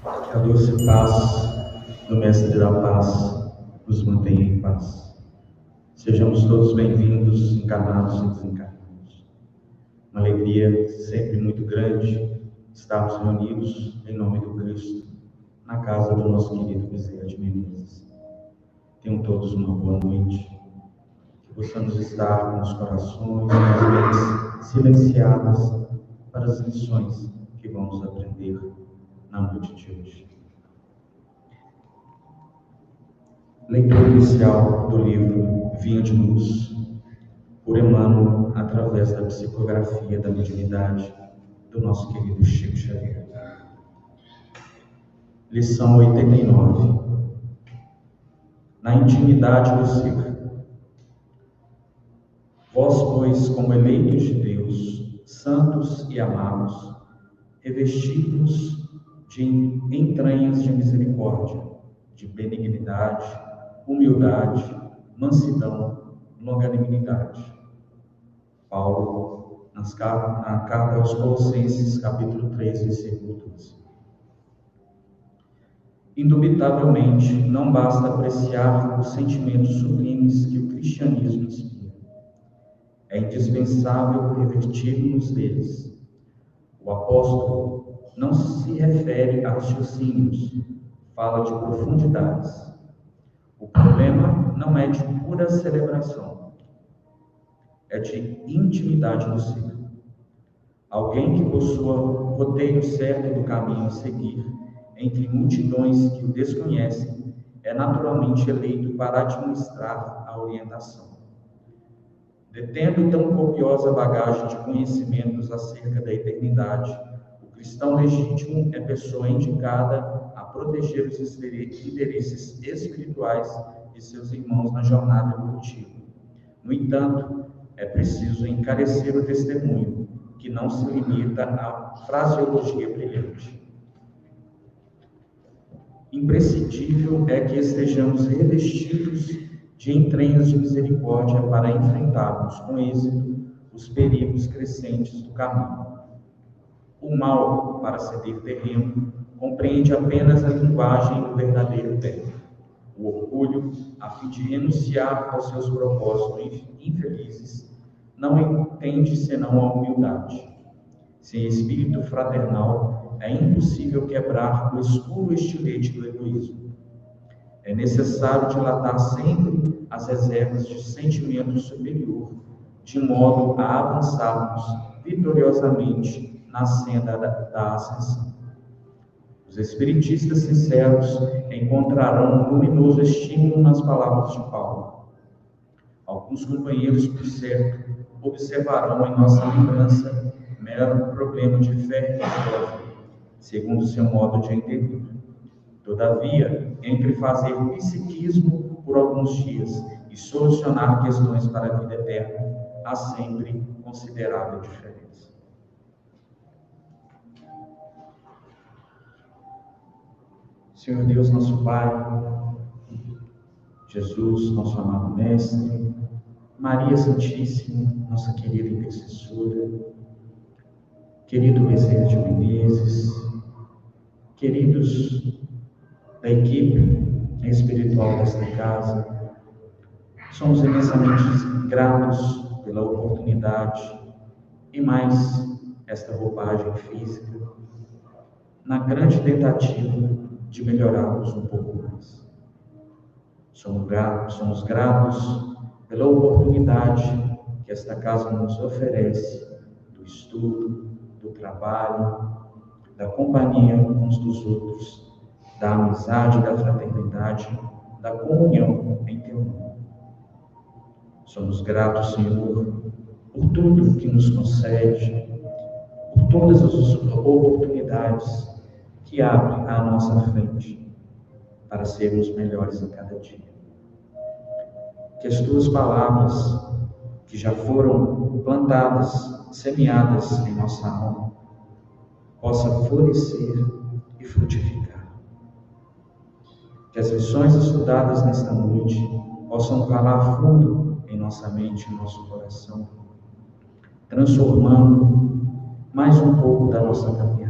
Que a doce paz do Mestre da Paz nos mantenha em paz. Sejamos todos bem-vindos, encarnados e desencarnados. Uma alegria sempre muito grande estarmos reunidos em nome do Cristo, na casa do nosso querido Bezerra de Menezes. Tenham todos uma boa noite. Que possamos estar com os corações e as mentes silenciadas para as lições que vamos aprender na noite de hoje. Leitura inicial do livro Vinha de Luz, por Emmanuel, através da psicografia da mediunidade do nosso querido Chico Xavier. Lição 89. Na intimidade do ser. Vós, pois, como eleitos de Deus, santos e amados, revesti-vos de entranhas de misericórdia, de benignidade, humildade, mansidão, longanimidade. Paulo, na carta aos Colossenses, capítulo 3, versículo 12. Indubitavelmente, não basta apreciar os sentimentos sublimes que o cristianismo inspira. É indispensável revestir-nos deles. O apóstolo não se refere a raciocínios, fala de profundidades. O problema não é de pura celebração, é de intimidade no ser. Alguém que possua o roteiro certo do caminho a seguir, entre multidões que o desconhecem, é naturalmente eleito para administrar a orientação. Detendo tão copiosa bagagem de conhecimentos acerca da eternidade, o cristão legítimo é pessoa indicada a proteger os interesses espirituais de seus irmãos na jornada evolutiva. No entanto, é preciso encarecer o testemunho, que não se limita à fraseologia brilhante. Imprescindível é que estejamos revestidos de entranhas de misericórdia para enfrentarmos com êxito os perigos crescentes do caminho. O mal, para ceder terreno, compreende apenas a linguagem do verdadeiro bem. O orgulho, a fim de renunciar aos seus propósitos infelizes, não entende senão a humildade. Sem espírito fraternal, é impossível quebrar o escuro estilete do egoísmo. É necessário dilatar sempre as reservas de sentimento superior, de modo a avançarmos vitoriosamente na senda da ascensão. Os espiritistas sinceros encontrarão um luminoso estímulo nas palavras de Paulo. Alguns companheiros, por certo, observarão em nossa lembrança mero problema de fé e prova, segundo seu modo de entender. Todavia, entre fazer psiquismo por alguns dias e solucionar questões para a vida eterna, há sempre considerável diferença. Senhor Deus, nosso Pai, Jesus, nosso amado Mestre, Maria Santíssima, nossa querida intercessora, querido Bezerra de Menezes, queridos da equipe espiritual desta casa, somos imensamente gratos pela oportunidade e mais esta roupagem física, na grande tentativa de melhorarmos um pouco mais. Somos gratos pela oportunidade que esta casa nos oferece do estudo, do trabalho, da companhia uns dos outros, da amizade, da fraternidade, da comunhão em Teu nome. Somos gratos, Senhor, por tudo que nos concede, por todas as oportunidades que abre à nossa frente para sermos melhores a cada dia. Que as Tuas palavras, que já foram plantadas, semeadas em nossa alma, possam florescer e frutificar. Que as lições estudadas nesta noite possam calar fundo em nossa mente e nosso coração, transformando mais um pouco da nossa caminhada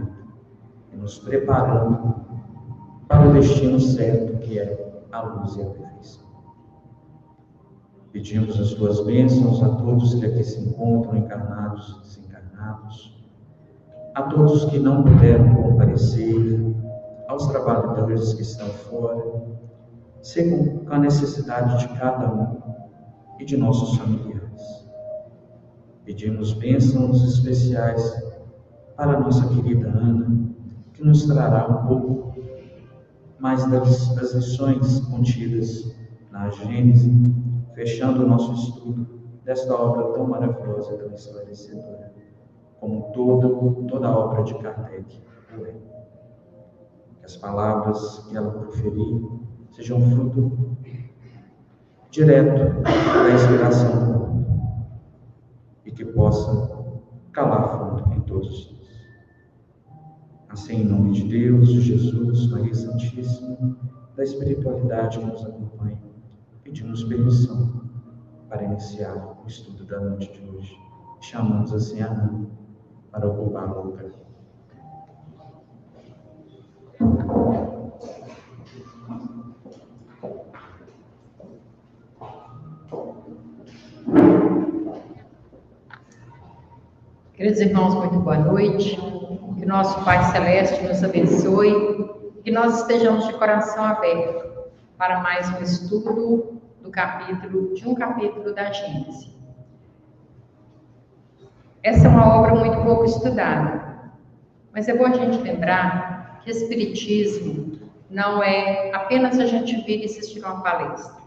e nos preparando para o destino certo, que é a luz e a perfeição. Pedimos as tuas bênçãos a todos que aqui se encontram, encarnados e desencarnados, a todos que não puderam comparecer, aos trabalhadores que estão fora, segundo a necessidade de cada um e de nossos familiares. Pedimos bênçãos especiais para a nossa querida Ana, que nos trará um pouco mais das lições contidas na Gênese, fechando o nosso estudo desta obra tão maravilhosa e tão esclarecedora, como toda a obra de Kardec o é. Que as palavras que ela proferir sejam fruto direto da inspiração do mundo e que possam calar fundo em todos nós. Assim, em nome de Deus, de Jesus, Maria Santíssima, da espiritualidade que nos acompanha, pedimos permissão para iniciar o estudo da noite de hoje. Chamamos assim a Ana para ocupar o lugar. Queridos irmãos, muito boa noite. Que nosso Pai Celeste nos abençoe, que nós estejamos de coração aberto para mais um estudo de um capítulo da Gênese. Essa é uma obra muito pouco estudada, mas é bom a gente lembrar que Espiritismo não é apenas a gente vir e assistir uma palestra.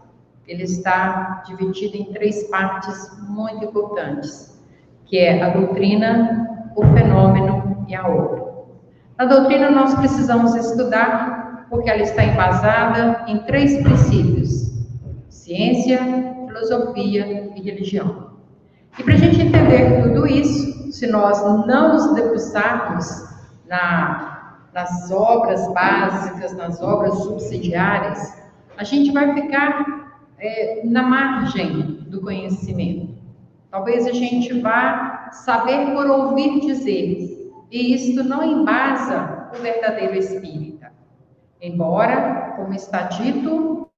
Ele está dividido em 3 partes muito importantes, que é a doutrina, o fenômeno e a obra. A doutrina nós precisamos estudar porque ela está embasada em 3 princípios: ciência, filosofia e religião. E para a gente entender tudo isso, se nós não nos debruçarmos nas obras básicas, nas obras subsidiárias, a gente vai ficar na margem do conhecimento. Talvez a gente vá saber por ouvir dizer, e isto não embasa o verdadeiro espírita. Embora, como está dito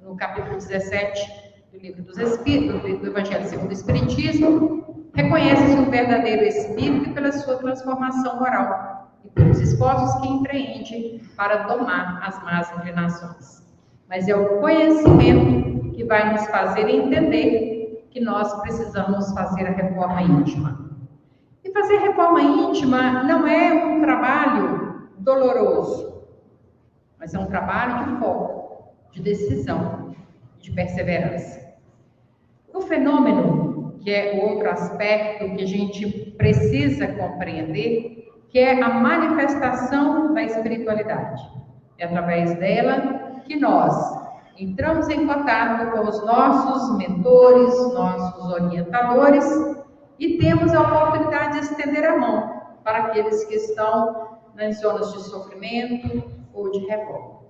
no capítulo 17 do livro dos Espíritos, do Evangelho segundo o Espiritismo, reconhece-se o verdadeiro espírito pela sua transformação moral e pelos esforços que empreende para domar as más inclinações. Mas é o conhecimento que vai nos fazer entender que nós precisamos fazer a reforma íntima. E fazer reforma íntima não é um trabalho doloroso, mas é um trabalho de foco, de decisão, de perseverança. O fenômeno, que é outro aspecto que a gente precisa compreender, que é a manifestação da espiritualidade. É através dela que nós entramos em contato com os nossos mentores, nossos orientadores, e temos a oportunidade de estender a mão para aqueles que estão nas zonas de sofrimento ou de revolta.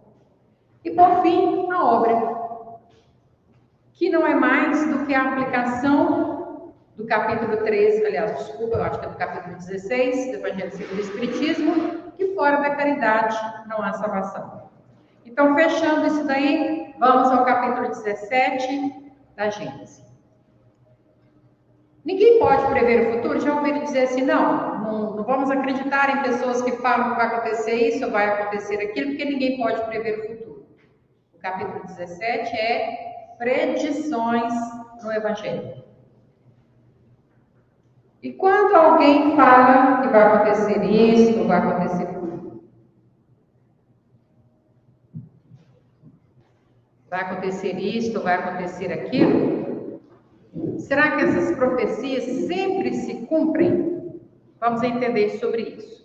E por fim, a obra, que não é mais do que a aplicação do capítulo 13, aliás, desculpa, eu acho que é do capítulo 16 do Evangelho segundo o Espiritismo, que fora da caridade não há salvação. Então, fechando isso daí, vamos ao capítulo 17 da Gênese. Ninguém pode prever o futuro. Já ouviram dizer assim, não vamos acreditar em pessoas que falam que vai acontecer isso ou vai acontecer aquilo, porque ninguém pode prever o futuro. O capítulo 17 é predições no Evangelho. E quando alguém fala que vai acontecer isso ou vai acontecer aquilo, vai acontecer isto ou vai acontecer aquilo, será que essas profecias sempre se cumprem? Vamos entender sobre isso.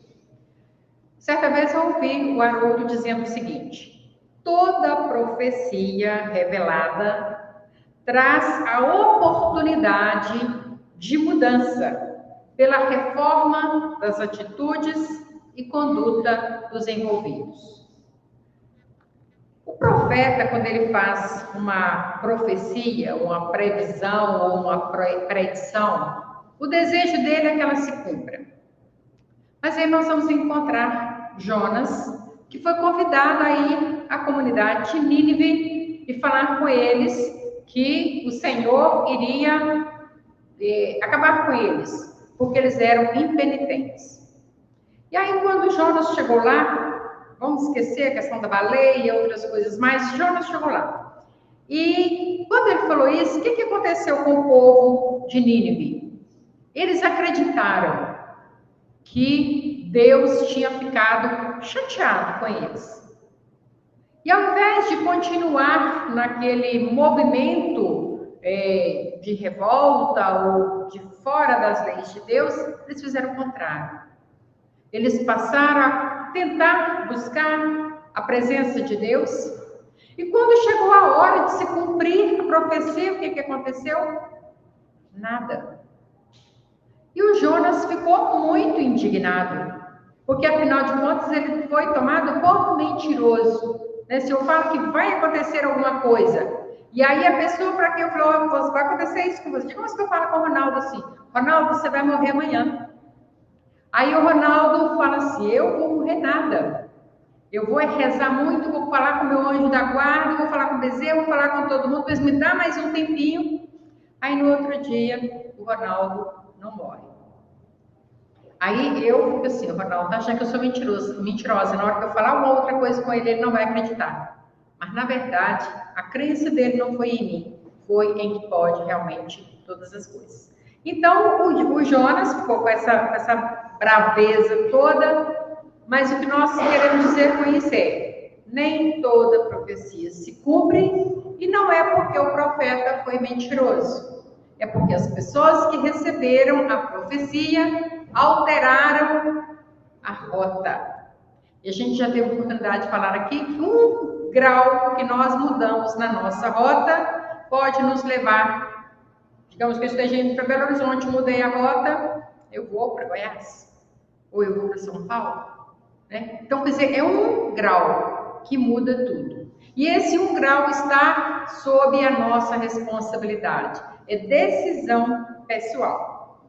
Certa vez eu ouvi o Haroldo dizendo o seguinte: toda profecia revelada traz a oportunidade de mudança pela reforma das atitudes e conduta dos envolvidos. O profeta, quando ele faz uma profecia, uma previsão ou uma predição, o desejo dele é que ela se cumpra. Mas aí nós vamos encontrar Jonas, que foi convidado a ir à comunidade de Nínive e falar com eles que o Senhor iria acabar com eles, porque eles eram impenitentes. E aí, quando Jonas chegou lá, vamos esquecer a questão da baleia e outras coisas mais, Jonas chegou lá. E quando ele falou isso, o que aconteceu com o povo de Nínive? Eles acreditaram que Deus tinha ficado chateado com eles. E ao invés de continuar naquele movimento de revolta ou de fora das leis de Deus, eles fizeram o contrário. Eles passaram a tentar buscar a presença de Deus. E quando chegou a hora de se cumprir a profecia, o que aconteceu? Nada. E o Jonas ficou muito indignado, porque afinal de contas ele foi tomado por mentiroso. Se eu falo que vai acontecer alguma coisa, e aí a pessoa para quem eu falo, vai acontecer isso com você. Como que eu falo com o Ronaldo assim? Ronaldo, você vai morrer amanhã. Aí o Ronaldo fala assim, eu vou morrer nada. Eu vou rezar muito, vou falar com o meu anjo da guarda, vou falar com o Bezerra, vou falar com todo mundo, mas me dá mais um tempinho. Aí no outro dia, o Ronaldo não morre. Aí eu fico assim, o Ronaldo tá achando que eu sou mentirosa. Na hora que eu falar uma outra coisa com ele, ele não vai acreditar. Mas na verdade, a crença dele não foi em mim, foi em que pode realmente todas as coisas. Então, o Jonas ficou com essa braveza toda, mas o que nós queremos dizer com isso é, nem toda profecia se cumpre, e não é porque o profeta foi mentiroso, é porque as pessoas que receberam a profecia alteraram a rota. E a gente já teve a oportunidade de falar aqui que um grau que nós mudamos na nossa rota pode nos levar, digamos que eu esteja indo para Belo Horizonte, mudei a rota, eu vou para Goiás, ou eu vou para São Paulo, né? Então, quer dizer, é um grau que muda tudo. E esse um grau está sob a nossa responsabilidade. É decisão pessoal.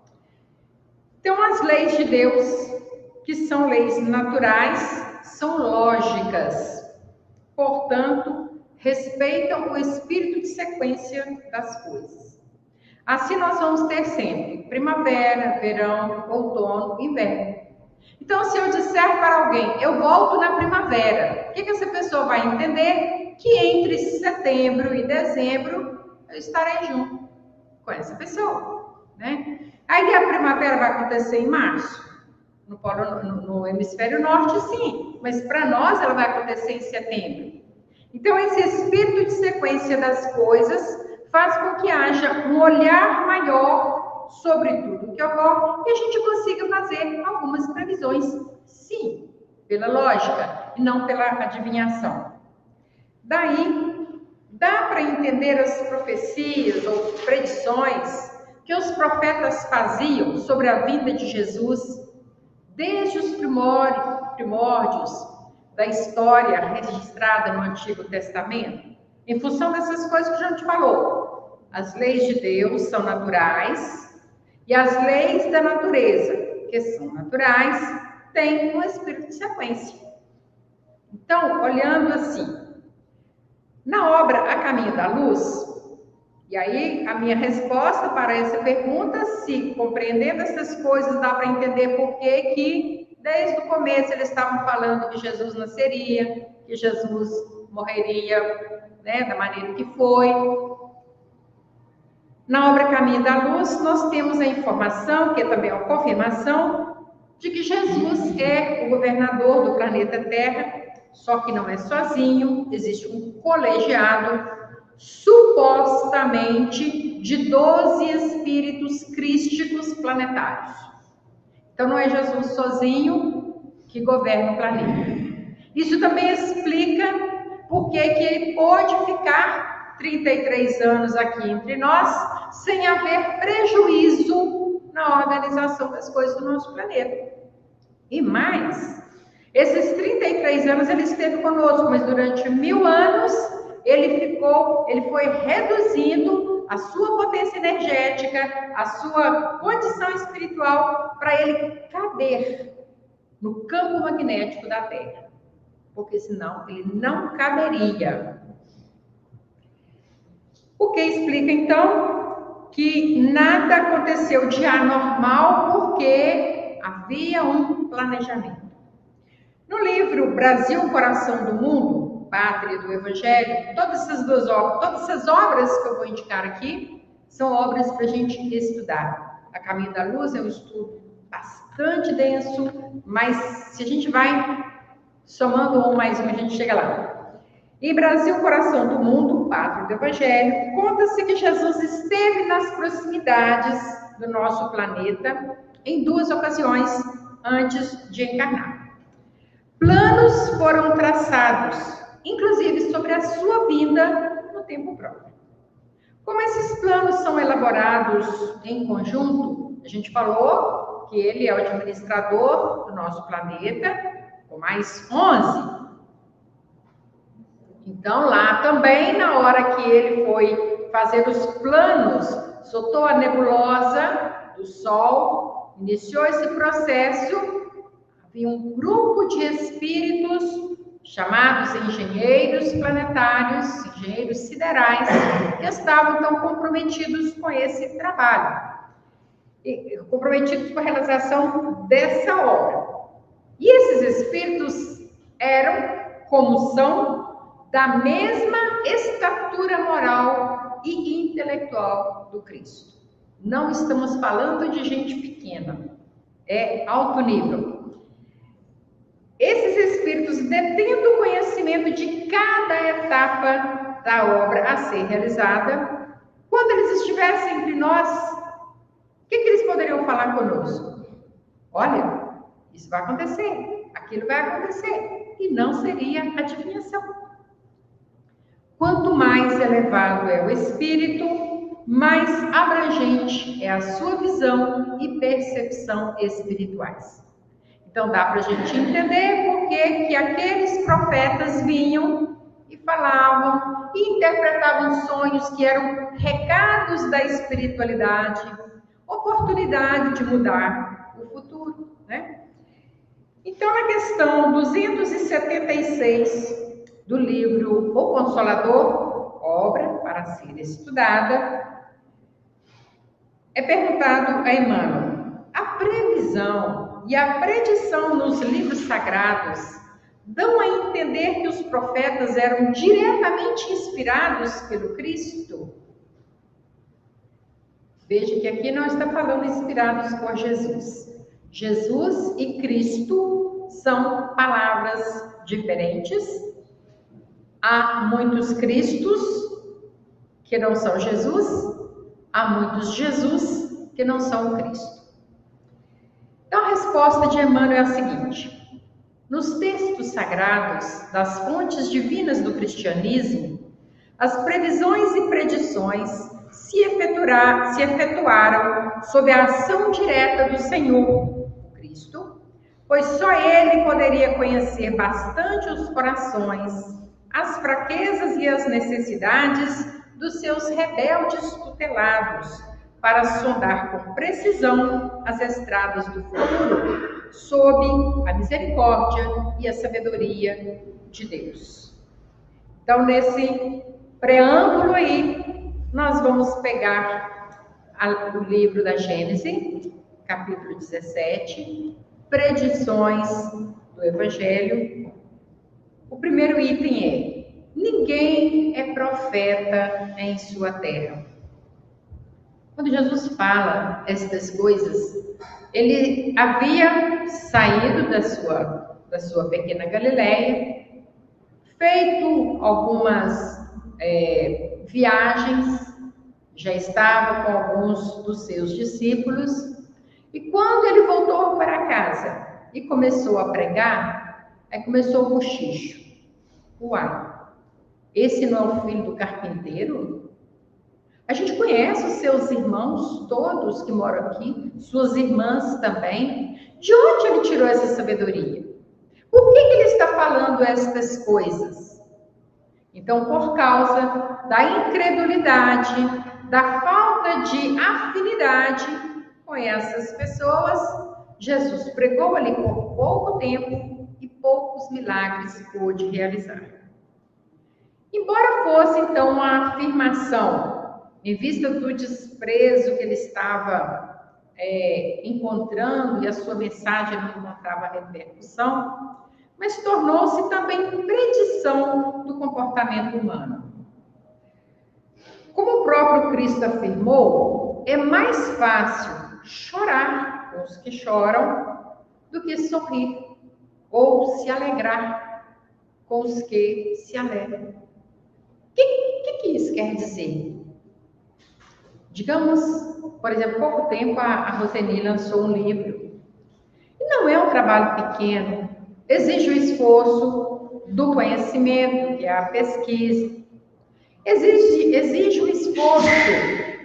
Então, as leis de Deus, que são leis naturais, são lógicas. Portanto, respeitam o espírito de sequência das coisas. Assim nós vamos ter sempre primavera, verão, outono, inverno. Então, se eu disser para alguém, eu volto na primavera, o que essa pessoa vai entender? Que entre setembro e dezembro eu estarei junto com essa pessoa, né? Aí a primavera vai acontecer em março, no hemisfério norte, sim, mas para nós ela vai acontecer em setembro. Então, esse espírito de sequência das coisas faz com que haja um olhar maior sobre tudo o que ocorre e a gente consiga fazer algumas previsões, sim, pela lógica e não pela adivinhação. Daí, dá para entender as profecias ou predições que os profetas faziam sobre a vinda de Jesus desde os primórdios da história registrada no Antigo Testamento, em função dessas coisas que a gente falou. As leis de Deus são naturais e as leis da natureza, que são naturais, têm um espírito de sequência. Então, olhando assim, na obra A Caminho da Luz, e aí a minha resposta para essa pergunta, se compreendendo essas coisas, dá para entender por que desde o começo eles estavam falando que Jesus nasceria, que Jesus morreria, né, da maneira que foi. Na obra Caminho da Luz, nós temos a informação, que é também uma confirmação, de que Jesus é o governador do planeta Terra, só que não é sozinho, existe um colegiado, supostamente, de 12 espíritos crísticos planetários. Então, não é Jesus sozinho que governa o planeta. Isso também explica por que ele pôde ficar 33 anos aqui entre nós, sem haver prejuízo na organização das coisas do nosso planeta. E mais, esses 33 anos ele esteve conosco, mas durante 1000 anos ele foi reduzindo a sua potência energética, a sua condição espiritual, para ele caber no campo magnético da Terra. porque senão ele não caberia. O que explica, então, que nada aconteceu de anormal porque havia um planejamento. No livro Brasil, Coração do Mundo, Pátria do Evangelho, todas essas obras que eu vou indicar aqui, são obras para a gente estudar. A Caminho da Luz é um estudo bastante denso, mas se a gente vai somando um mais um, a gente chega lá. Em Brasil, Coração do Mundo, Pátria do Evangelho, conta-se que Jesus esteve nas proximidades do nosso planeta em 2 ocasiões antes de encarnar. Planos foram traçados, inclusive sobre a sua vinda no tempo próprio. Como esses planos são elaborados em conjunto, a gente falou que ele é o administrador do nosso planeta, com mais 11. Então, lá também, na hora que ele foi fazer os planos, soltou a nebulosa do Sol, iniciou esse processo, havia um grupo de espíritos chamados engenheiros planetários, engenheiros siderais, que estavam tão comprometidos com esse trabalho, e comprometidos com a realização dessa obra. E esses espíritos eram, como são, da mesma estatura moral e intelectual do Cristo. Não estamos falando de gente pequena, é alto nível. Esses espíritos, detendo o conhecimento de cada etapa da obra a ser realizada, quando eles estivessem entre nós, o que eles poderiam falar conosco? Olha, isso vai acontecer, aquilo vai acontecer, e não seria adivinhação. Quanto mais elevado é o espírito, mais abrangente é a sua visão e percepção espirituais. Então dá para a gente entender por que aqueles profetas vinham e falavam e interpretavam sonhos que eram recados da espiritualidade, oportunidade de mudar o futuro, né? Então, na questão 276 do livro O Consolador, obra para ser estudada, é perguntado a Emmanuel: a previsão e a predição nos livros sagrados dão a entender que os profetas eram diretamente inspirados pelo Cristo? Veja que aqui não está falando inspirados por Jesus. Jesus e Cristo são palavras diferentes. Há muitos Cristos que não são Jesus, há muitos Jesus que não são Cristo. Então a resposta de Emmanuel é a seguinte: nos textos sagrados das fontes divinas do cristianismo, as previsões e predições se efetuaram sob a ação direta do Senhor, Cristo, pois só Ele poderia conhecer bastante os corações, as fraquezas e as necessidades dos seus rebeldes tutelados, para sondar com precisão as estradas do futuro, sob a misericórdia e a sabedoria de Deus. Então, nesse preâmbulo aí, nós vamos pegar o livro da Gênesis, capítulo 17, predições do Evangelho. O primeiro item é: ninguém é profeta em sua terra. Quando Jesus fala estas coisas, ele havia saído da sua pequena Galileia, feito algumas viagens, já estava com alguns dos seus discípulos, e quando ele voltou para casa e começou a pregar, aí começou o bochicho. Uai, esse não é o filho do carpinteiro? A gente conhece os seus irmãos todos que moram aqui, suas irmãs também. De onde ele tirou essa sabedoria? Por que ele está falando estas coisas? Então, por causa da incredulidade, da falta de afinidade com essas pessoas, Jesus pregou ali por pouco tempo e poucos milagres pôde realizar. Embora fosse, então, uma afirmação, em vista do desprezo que ele estava encontrando e a sua mensagem não encontrava repercussão, mas tornou-se também predição do comportamento humano. Como o próprio Cristo afirmou, é mais fácil chorar com os que choram do que sorrir ou se alegrar com os que se alegram. O que isso quer dizer? Digamos, por exemplo, há pouco tempo a Roseni lançou um livro. E não é um trabalho pequeno, exige o esforço do conhecimento, que é a pesquisa. Exige o esforço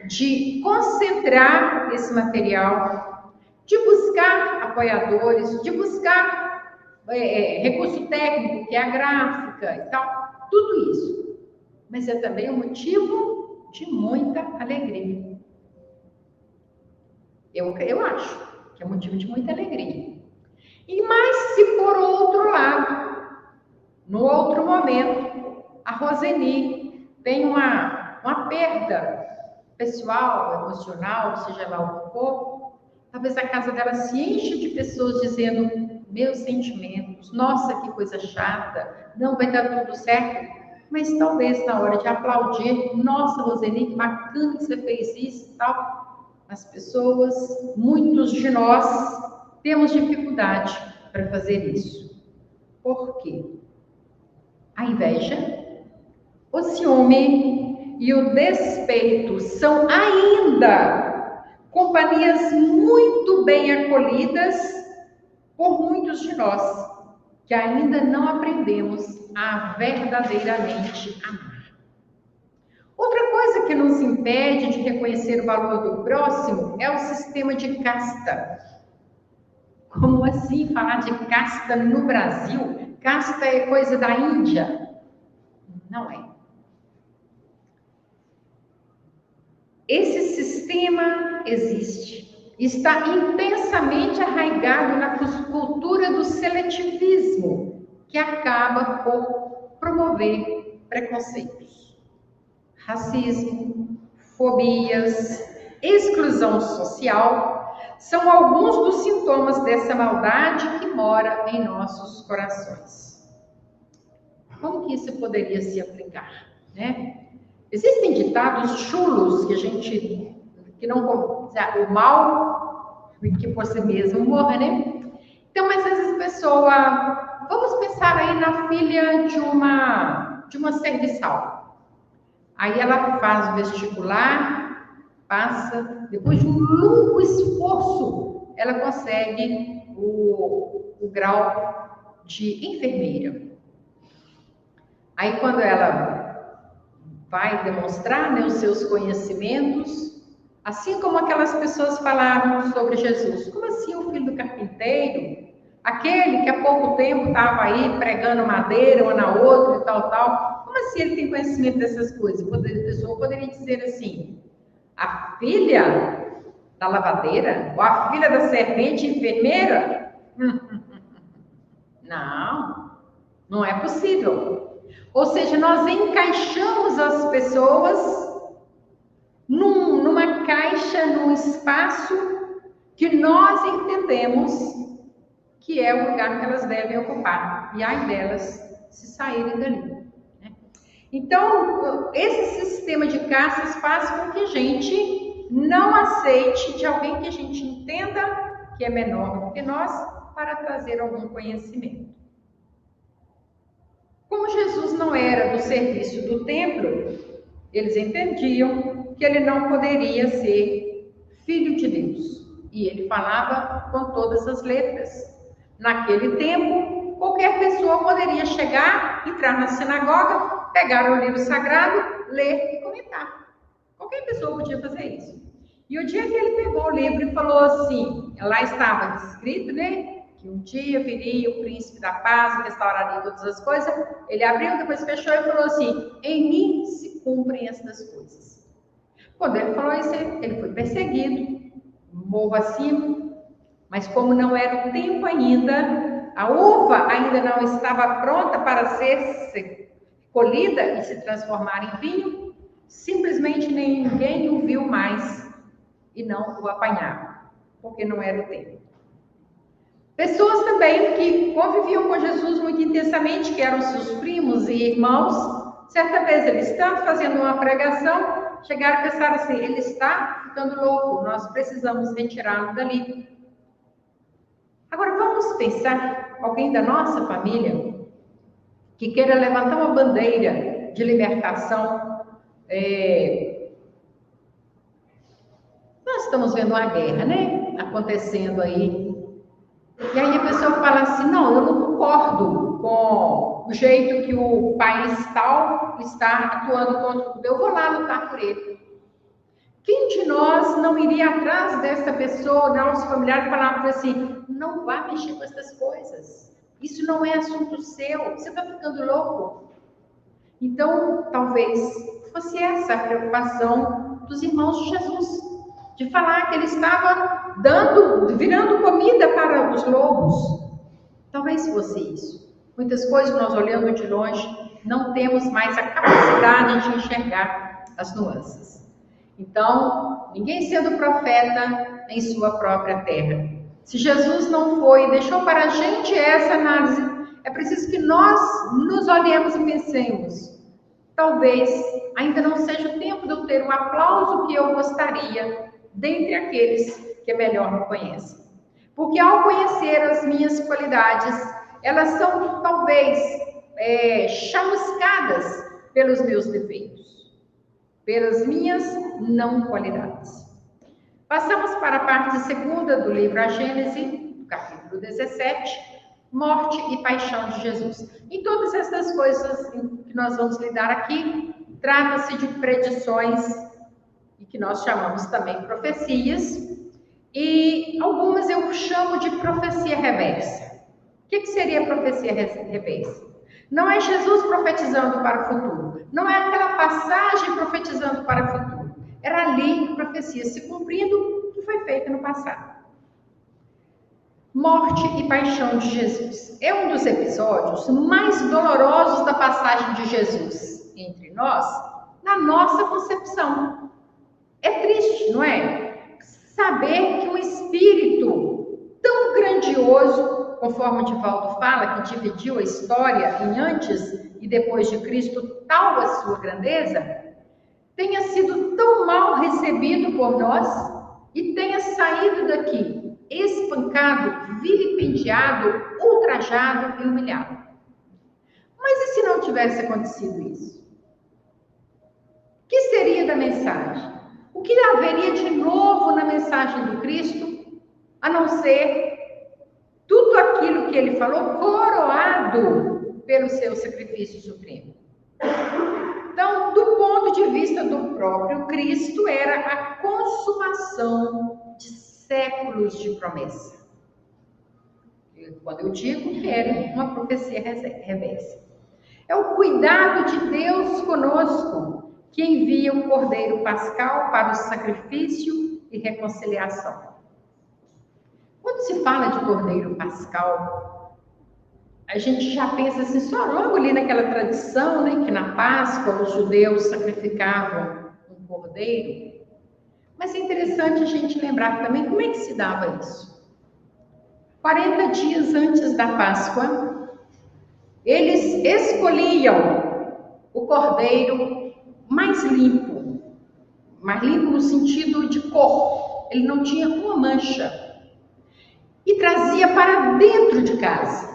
de concentrar esse material, de buscar apoiadores, de buscar recurso técnico, que é a gráfica e tal, tudo isso. Mas é também um motivo de muita alegria. Eu acho que é motivo de muita alegria. Mas se por outro lado, no outro momento, a Roseni tem uma perda pessoal, emocional, seja lá o que for, talvez a casa dela se enche de pessoas dizendo meus sentimentos, nossa, que coisa chata, não vai dar tudo certo, mas talvez na hora de aplaudir, nossa, Roseni, que bacana que você fez isso e tal, as pessoas, muitos de nós, temos dificuldade para fazer isso. Por quê? A inveja, o ciúme e o despeito são ainda companhias muito bem acolhidas por muitos de nós, que ainda não aprendemos a verdadeiramente amar. Outra coisa que nos impede de reconhecer o valor do próximo é o sistema de casta. Como assim falar de casta no Brasil? Casta é coisa da Índia? Não é. Esse sistema existe, está intensamente arraigado na cultura do seletivismo, que acaba por promover preconceitos, racismo, fobias, exclusão social, são alguns dos sintomas dessa maldade que mora em nossos corações. Como que isso poderia se aplicar, né? Existem ditados chulos que não, o mal que por si mesmo morre, né? Então, mas essa pessoa, vamos pensar aí na filha de uma serviçal. Aí ela faz o vestibular, passa, depois de um longo esforço, ela consegue o grau de enfermeira. Aí quando ela vai demonstrar, né, os seus conhecimentos, assim como aquelas pessoas falaram sobre Jesus. Como assim o filho do carpinteiro? Aquele que há pouco tempo estava aí pregando madeira uma na outra e tal. Como assim ele tem conhecimento dessas coisas? A pessoa poderia dizer assim, a filha da lavadeira? Ou a filha da servente enfermeira? Não é possível. Ou seja, nós encaixamos as pessoas numa caixa, num espaço que nós entendemos que é o lugar que elas devem ocupar. E ai delas se saírem dali. Né? Então, esse sistema de castas faz com que a gente não aceite de alguém que a gente entenda que é menor do que nós para trazer algum conhecimento. Como Jesus não era do serviço do templo, eles entendiam que ele não poderia ser filho de Deus. E ele falava com todas as letras. Naquele tempo, qualquer pessoa poderia chegar, entrar na sinagoga, pegar o livro sagrado, ler e comentar. Qualquer pessoa podia fazer isso. E o dia que ele pegou o livro e falou assim, lá estava escrito, né? Que um dia viria o príncipe da paz, restauraria todas as coisas. Ele abriu, depois fechou e falou assim, em mim se cumprem estas coisas. Quando ele falou isso, ele foi perseguido, morro acima, mas como não era o tempo ainda, a uva ainda não estava pronta para ser colhida e se transformar em vinho, simplesmente ninguém o viu mais e não o apanhava, porque não era o tempo. Pessoas também que conviviam com Jesus muito intensamente, que eram seus primos e irmãos, certa vez eles estão fazendo uma pregação, chegaram e pensaram assim: ele está ficando louco, nós precisamos retirá-lo dali. Agora vamos pensar, alguém da nossa família que queira levantar uma bandeira de libertação. Nós estamos vendo uma guerra, né? Acontecendo aí. E aí a pessoa fala assim: não, eu não concordo com o jeito que o país tal está atuando contra o... eu vou lá lutar por ele. Quem de nós não iria atrás dessa pessoa, nosso familiar, e falar assim: não vá mexer com essas coisas, isso não é assunto seu, você está ficando louco? Então, talvez fosse essa a preocupação dos irmãos de Jesus, de falar que ele estava virando comida para os lobos. Talvez fosse isso. Muitas coisas nós olhando de longe não temos mais a capacidade de enxergar as nuances. Então, ninguém sendo profeta em sua própria terra. Se Jesus não foi e deixou para a gente essa análise, é preciso que nós nos olhemos e pensemos: talvez ainda não seja o tempo de eu ter o aplauso que eu gostaria dentre aqueles que melhor me conhecem. Porque ao conhecer as minhas qualidades, elas são talvez chamuscadas pelos meus defeitos, pelas minhas não qualidades. Passamos para a parte segunda do livro A Gênese, capítulo 17, morte e paixão de Jesus. Em todas essas coisas que nós vamos lidar aqui, trata-se de predições, e que nós chamamos também profecias, e algumas eu chamo de profecia reversa. O que seria profecia reversa? Não é Jesus profetizando para o futuro, não é aquela passagem profetizando para o futuro. Era ali a profecia se cumprindo que foi feita no passado. Morte e paixão de Jesus. É um dos episódios mais dolorosos da passagem de Jesus entre nós, na nossa concepção. É triste, não é? Saber que um espírito tão grandioso, conforme o Divaldo fala, que dividiu a história em antes e depois de Cristo, tal a sua grandeza, tenha sido tão mal recebido por nós e tenha saído daqui espancado, vilipendiado, ultrajado e humilhado. Mas e se não tivesse acontecido isso? O que seria da mensagem? O que haveria de novo na mensagem do Cristo, a não ser tudo aquilo que ele falou, coroado pelo seu sacrifício supremo? Então, do ponto de vista do próprio Cristo, era a consumação de séculos de promessa. Quando eu digo que era uma profecia reversa, é o cuidado de Deus conosco, que envia o Cordeiro Pascal para o sacrifício e reconciliação. Quando se fala de Cordeiro Pascal, a gente já pensa assim, só logo ali naquela tradição, né, que na Páscoa os judeus sacrificavam um cordeiro. Mas é interessante a gente lembrar também como é que se dava isso. 40 dias antes da Páscoa, eles escolhiam o cordeiro mais limpo no sentido de cor, ele não tinha uma mancha, e trazia para dentro de casa.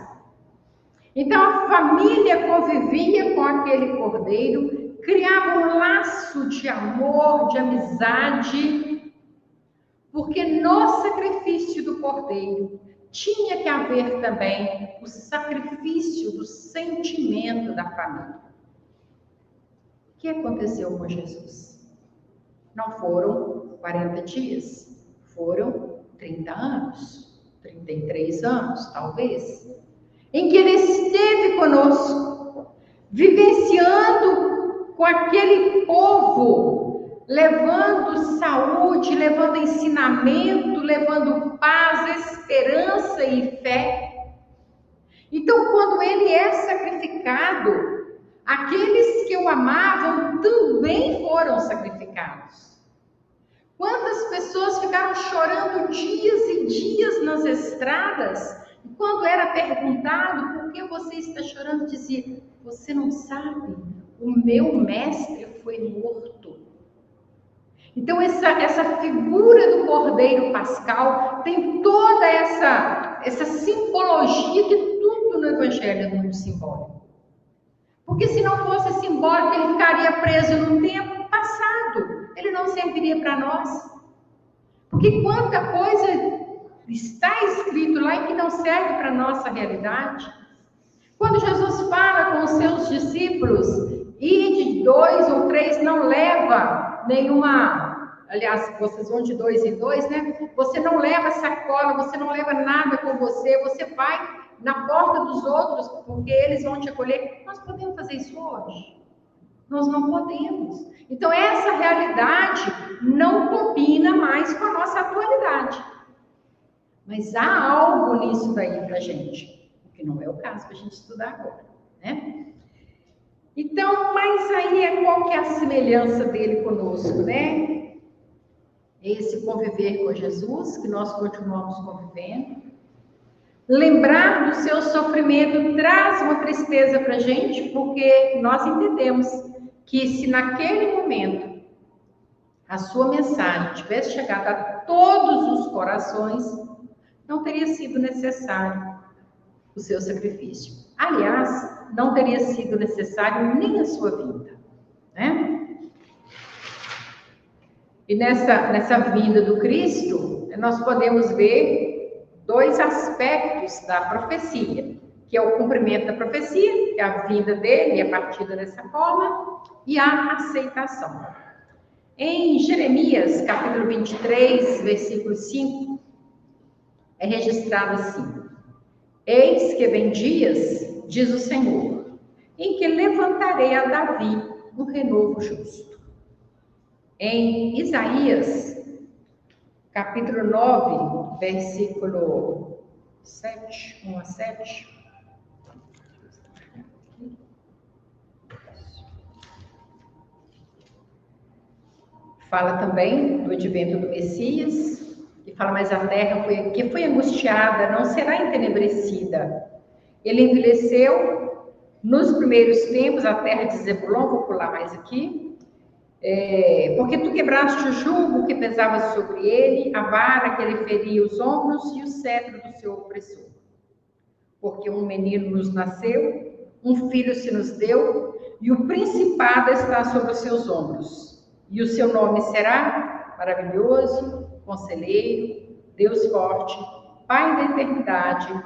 Então a família convivia com aquele cordeiro, criava um laço de amor, de amizade, porque no sacrifício do cordeiro tinha que haver também o sacrifício do sentimento da família. O que aconteceu com Jesus? Não foram 40 dias, foram 30 anos, 33 anos, talvez, em que ele esteve conosco, vivenciando com aquele povo, levando saúde, levando ensinamento, levando paz, esperança e fé. Então, quando ele é sacrificado, aqueles que o amavam também foram sacrificados. Quantas pessoas ficaram chorando dias e dias nas estradas, e quando era perguntado por que você está chorando, dizia: você não sabe, o meu mestre foi morto. Então essa figura do Cordeiro Pascal tem toda essa simbologia, que tudo no Evangelho é muito simbólico. Porque se não fosse simbólico, ele ficaria preso no tempo passado. Ele não serviria para nós. Porque quanta coisa está escrito lá e que não serve para a nossa realidade. Quando Jesus fala com os seus discípulos, e de 2 ou 3 não leva nenhuma, aliás, vocês vão de 2 em 2, né? Você não leva sacola, você não leva nada com você, você vai na porta dos outros, porque eles vão te acolher. Nós podemos fazer isso hoje? Nós não podemos. Então, essa realidade não combina mais com a nossa atualidade. Mas há algo nisso daí para a gente, que não é o caso para a gente estudar agora, né? Então, mas aí qual que é a semelhança dele conosco, né? Esse conviver com Jesus, que nós continuamos convivendo. Lembrar do seu sofrimento traz uma tristeza para a gente, porque nós entendemos que se naquele momento a sua mensagem tivesse chegado a todos os corações, não teria sido necessário o seu sacrifício. Aliás, não teria sido necessário nem a sua vida, né? E nessa vinda do Cristo, nós podemos ver 2 aspectos da profecia, que é o cumprimento da profecia, que é a vinda dele e a partida dessa forma, e a aceitação. Em Jeremias, capítulo 23, versículo 5, é registrado assim: eis que vem dias, diz o Senhor, em que levantarei a Davi um renovo justo. Em Isaías, capítulo 9, versículo 7, 1 a 7. Fala também do advento do Messias, que fala: mas a terra que foi angustiada não será entenebrecida. Ele envelheceu nos primeiros tempos, a terra de Zebulon, vou pular mais aqui, porque tu quebraste o jugo que pesava sobre ele, a vara que ele feria os ombros e o cetro do seu opressor. Porque um menino nos nasceu, um filho se nos deu, e o principado está sobre os seus ombros. E o seu nome será Maravilhoso, Conselheiro, Deus Forte, Pai da Eternidade,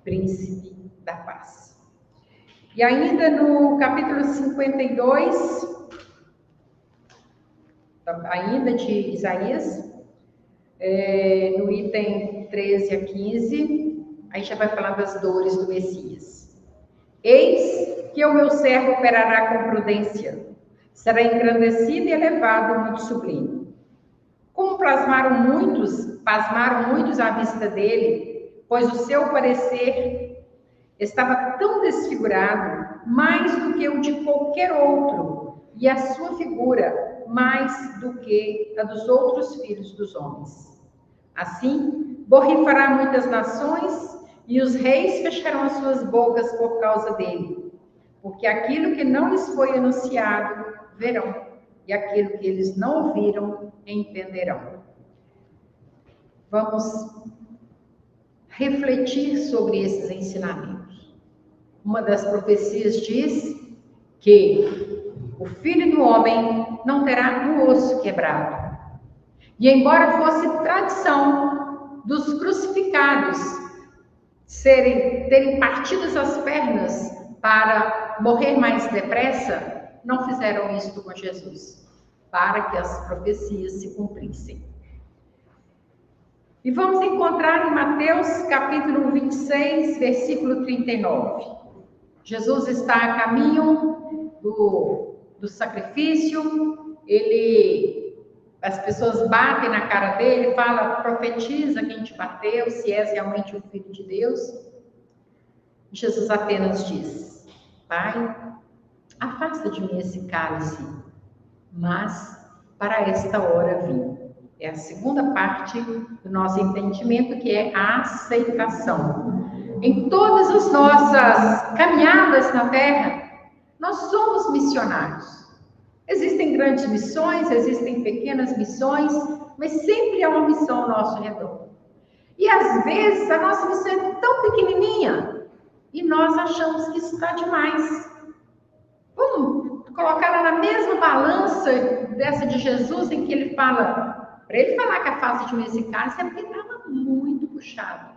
Príncipe da Paz. E ainda no capítulo 52, ainda de Isaías, no item 13 a 15, aí já vai falar das dores do Messias. Eis que o meu servo operará com prudência, será engrandecido e elevado, muito sublime. Como pasmaram muitos à vista dele, pois o seu parecer estava tão desfigurado, mais do que o de qualquer outro, e a sua figura mais do que a dos outros filhos dos homens. Assim, borrifará muitas nações, e os reis fecharão as suas bocas por causa dele, porque aquilo que não lhes foi anunciado, verão, e aquilo que eles não ouviram, entenderão. Vamos refletir sobre esses ensinamentos. Uma das profecias diz que o Filho do Homem não terá um osso quebrado. E embora fosse tradição dos crucificados terem partidas as pernas para morrer mais depressa, não fizeram isto com Jesus, para que as profecias se cumprissem. E vamos encontrar em Mateus capítulo 26, versículo 39. Jesus está a caminho do sacrifício, as pessoas batem na cara dele, fala: profetiza quem te bateu, se és realmente o Filho de Deus. Jesus apenas diz: Pai, afasta de mim esse cálice, mas para esta hora vim. É a segunda parte do nosso entendimento, que é a aceitação. Em todas as nossas caminhadas na Terra, nós somos missionários. Existem grandes missões, existem pequenas missões, mas sempre há uma missão ao nosso redor. E às vezes a nossa missão é tão pequenininha e nós achamos que isso está demais. Vamos colocar ela na mesma balança dessa de Jesus, em que ele fala, para ele falar que afasta de mim esse cálice, é porque estava muito puxado.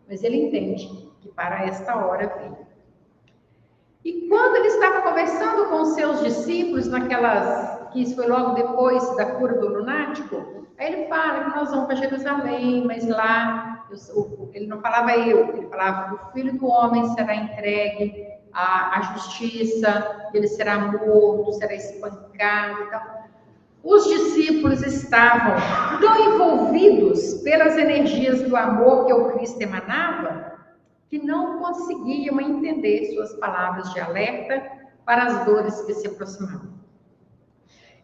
Mas ele entende que para esta hora veio. E quando ele estava conversando com os seus discípulos, que isso foi logo depois da cura do lunático, aí ele fala que nós vamos para Jerusalém, mas lá, ele não falava ele falava o Filho do Homem será entregue à justiça, ele será morto, será espancado. Então, os discípulos estavam tão envolvidos pelas energias do amor que o Cristo emanava, que não conseguiam entender suas palavras de alerta para as dores que se aproximavam.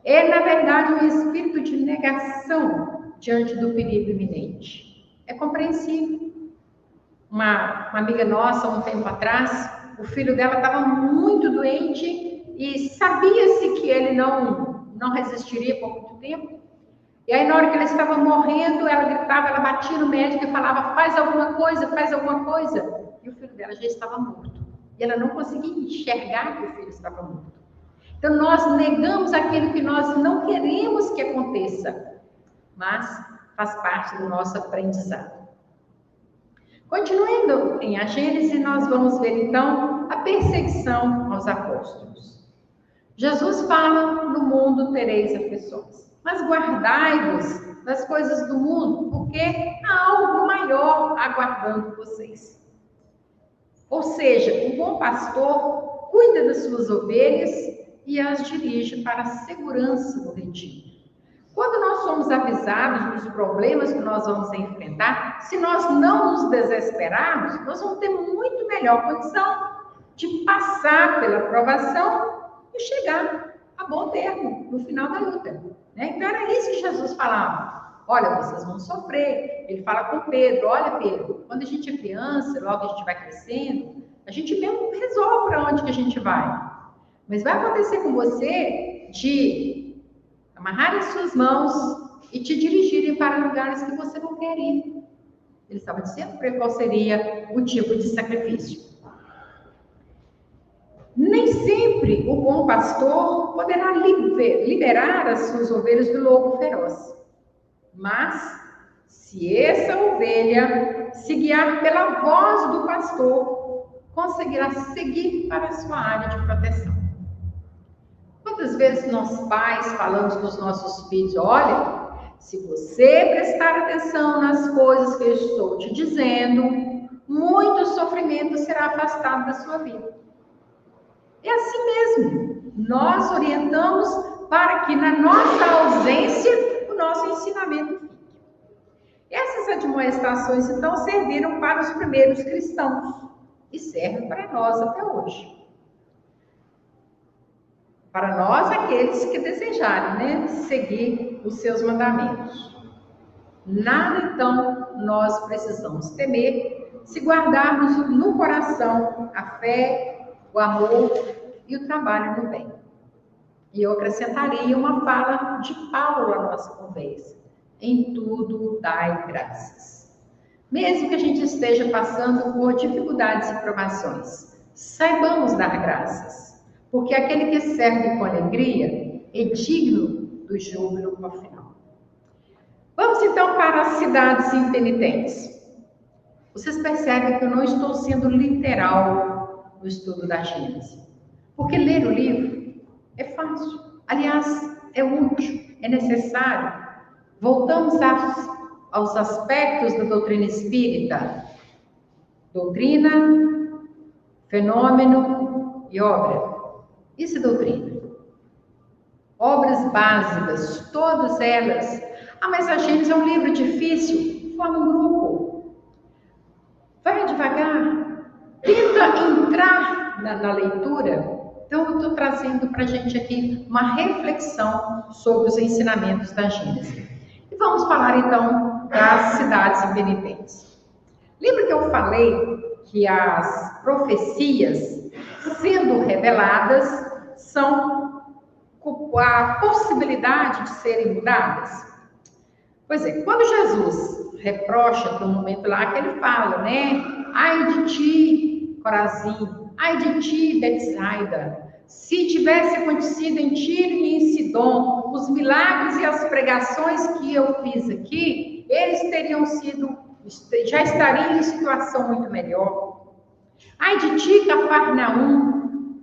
É, na verdade, um espírito de negação diante do perigo iminente. É compreensível. Uma amiga nossa, um tempo atrás, o filho dela estava muito doente e sabia-se que ele não resistiria por muito tempo. E aí, na hora que ele estava morrendo, ela gritava, ela batia no médico e falava, faz alguma coisa, faz alguma coisa. E o filho dela já estava morto. E ela não conseguia enxergar que o filho estava morto. Então, nós negamos aquilo que nós não queremos que aconteça, mas faz parte do nosso aprendizado. Continuando em a Gênesis, nós vamos ver, então, a perseguição aos apóstolos. Jesus fala, no mundo tereis aflições, mas guardai-vos das coisas do mundo, porque há algo maior aguardando vocês. Ou seja, o bom pastor cuida das suas ovelhas e as dirige para a segurança do redil. Quando nós somos avisados dos problemas que nós vamos enfrentar, se nós não nos desesperarmos, nós vamos ter muito melhor condição de passar pela provação e chegar a bom termo, no final da luta. Né? Então, era isso que Jesus falava. Olha, vocês vão sofrer. Ele fala com Pedro, olha, Pedro, quando a gente é criança, logo a gente vai crescendo, a gente mesmo resolve para onde que a gente vai. Mas vai acontecer com você de amarrarem suas mãos e te dirigirem para lugares que você não quer ir. Ele estava dizendo para ele qual seria o tipo de sacrifício. Nem sempre o bom pastor poderá liberar as suas ovelhas do lobo feroz. Mas, se essa ovelha se guiar pela voz do pastor, conseguirá seguir para a sua área de proteção. Quantas vezes nós pais falamos com os nossos filhos, olha, se você prestar atenção nas coisas que eu estou te dizendo, muito sofrimento será afastado da sua vida. É assim mesmo. Nós orientamos para que na nossa ausência o nosso ensinamento fique. Essas admoestações, então, serviram para os primeiros cristãos e servem para nós até hoje. Para nós, aqueles que desejarem, né, seguir os seus mandamentos. Nada, então, nós precisamos temer se guardarmos no coração a fé, o amor e o trabalho no bem. E eu acrescentaria uma fala de Paulo à nossa conversa. Em tudo dai graças. Mesmo que a gente esteja passando por dificuldades e provações, saibamos dar graças. Porque aquele que serve com alegria é digno do júbilo ao final. Vamos então para as cidades impenitentes. Vocês percebem que eu não estou sendo literal no estudo da Gênesis. Porque ler o livro é fácil. Aliás, é útil, é necessário. Voltamos aos aspectos da doutrina espírita. Doutrina, fenômeno e obra. Isso é doutrina. Obras básicas, todas elas. Ah, mas a Gênesis é um livro difícil. Forma um grupo. Vai devagar. tenta entrar na leitura. Então, eu estou trazendo para a gente aqui uma reflexão sobre os ensinamentos da Gênesis. E vamos falar, então, das cidades impenitentes. Lembra que eu falei que as profecias, sendo reveladas, são a possibilidade de serem mudadas? Pois é, quando Jesus reprocha, tem um momento lá que ele fala, né? Ai de ti, Corazim, ai de ti, Betsaida, se tivesse acontecido em Tiro e em Sidom, os milagres e as pregações que eu fiz aqui, eles já estariam em situação muito melhor. Ai de ti, Cafarnaum,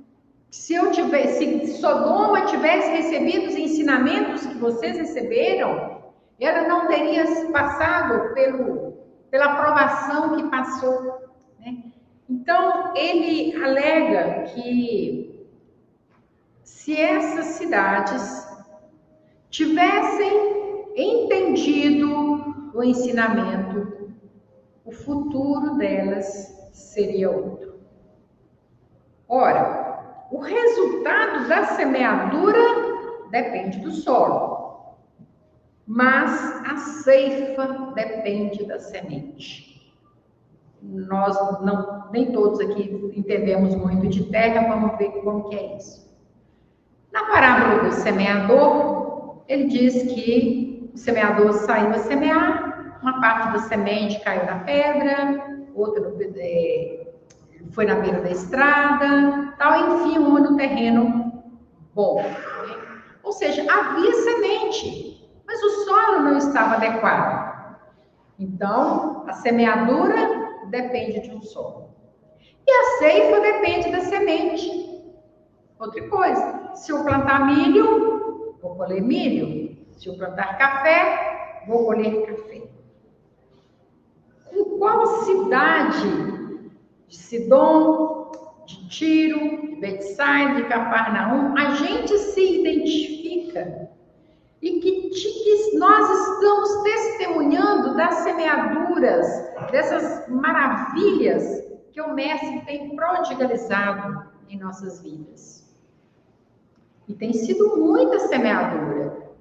se Sodoma tivesse recebido os ensinamentos que vocês receberam, ela não teria passado pela provação que passou, né? Então, ele alega que se essas cidades tivessem entendido o ensinamento, o futuro delas seria outro. Ora, o resultado da semeadura depende do solo, mas a ceifa depende da semente. Nós nem todos aqui entendemos muito de terra, vamos ver como que é isso. Na parábola do semeador, ele diz que o semeador saiu a semear, uma parte da semente caiu na pedra, outra foi na beira da estrada, tal, enfim, uma no terreno bom. Ou seja, havia semente, mas o solo não estava adequado. Então, a semeadura depende de um solo. E a ceifa depende da semente. Outra coisa, se eu plantar milho, vou colher milho. Se eu plantar café, vou colher café. Com qual cidade de Sidom, de Tiro, de Betsaida, de Cafarnaum, a gente se identifica e que nós estamos testemunhando das semeaduras, dessas maravilhas que o Mestre tem prodigalizado em nossas vidas. E tem sido muita semeadura.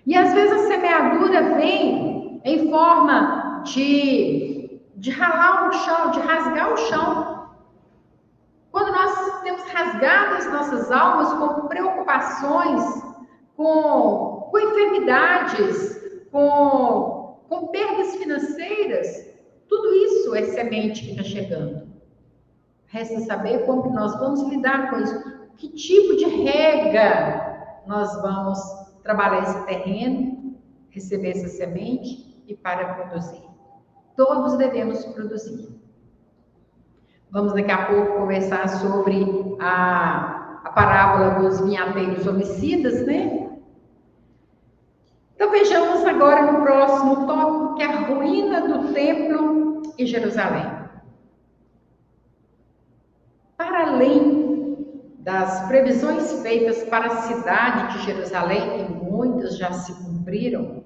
E às vezes a semeadura vem em forma de ralar o chão, de rasgar o chão. Quando nós temos rasgado as nossas almas com preocupações, com enfermidades, com perdas financeiras, tudo isso é semente que está chegando. Resta saber como que nós vamos lidar com isso. Que tipo de rega nós vamos trabalhar esse terreno, receber essa semente e para produzir. Todos devemos produzir. Vamos daqui a pouco conversar sobre a parábola dos vinhateiros homicidas, né? Então vejamos agora no próximo tópico, que é a ruína do templo em Jerusalém. Para além das previsões feitas para a cidade de Jerusalém, e muitas já se cumpriram,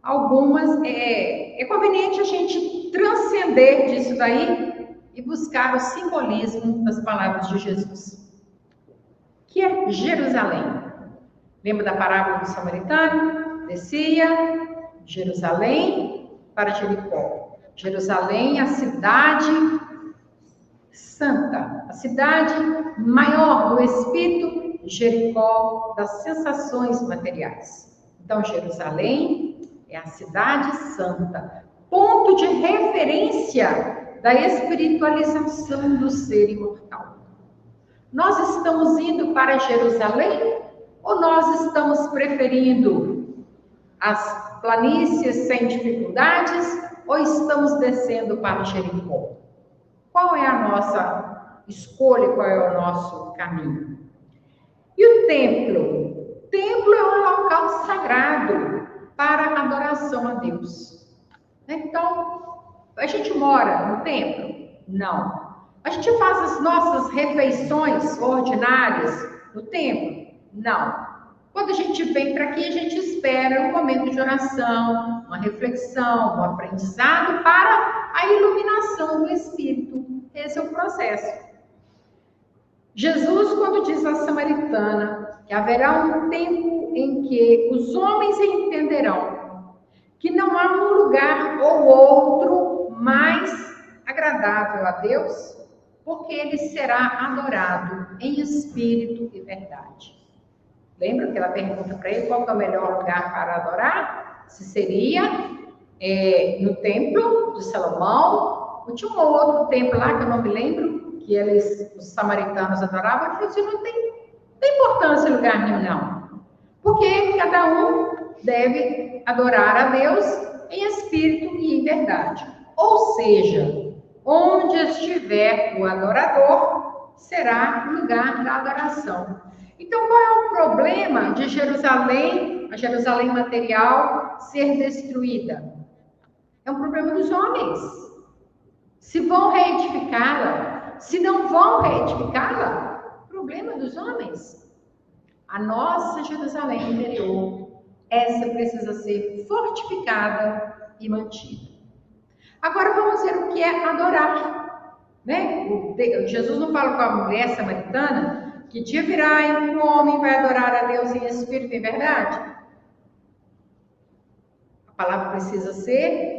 algumas é conveniente a gente transcender disso daí e buscar o simbolismo das palavras de Jesus, que é Jerusalém. Lembra da parábola do samaritano? Descia de Jerusalém para Jericó. Jerusalém, a cidade santa, a cidade maior do espírito, Jericó das sensações materiais. Então, Jerusalém é a cidade santa, ponto de referência da espiritualização do ser imortal. Nós estamos indo para Jerusalém ou nós estamos preferindo as planícies sem dificuldades ou estamos descendo para Jericó? Qual é a nossa escolha, qual é o nosso caminho? E o templo? O templo é um local sagrado para a adoração a Deus. Então, a gente mora no templo? Não. A gente faz as nossas refeições ordinárias no templo? Não. Quando a gente vem para aqui, a gente espera um momento de oração, uma reflexão, um aprendizado para a iluminação do Espírito Esse é o processo. Jesus, quando diz à samaritana que haverá um tempo em que os homens entenderão que não há um lugar ou outro mais agradável a Deus, porque ele será adorado em espírito e verdade. Lembra que ela pergunta para ele qual é o melhor lugar para adorar? Se seria no templo de Salomão, ou tinha um outro templo lá que eu não me lembro, que os samaritanos adoravam. Ele falou assim, não tem importância em lugar nenhum, não. Porque cada um deve adorar a Deus em espírito e em verdade. Ou seja, onde estiver o adorador, será o lugar da adoração. Então, qual é o problema de Jerusalém, a Jerusalém material, ser destruída? É um problema dos homens. Se vão reedificá-la, se não vão reedificá-la, problema dos homens. A nossa Jerusalém interior, essa precisa ser fortificada e mantida. Agora vamos ver o que é adorar. Né? Jesus não fala com a mulher samaritana que dia virá em que o homem vai adorar a Deus em espírito e em verdade? A palavra precisa ser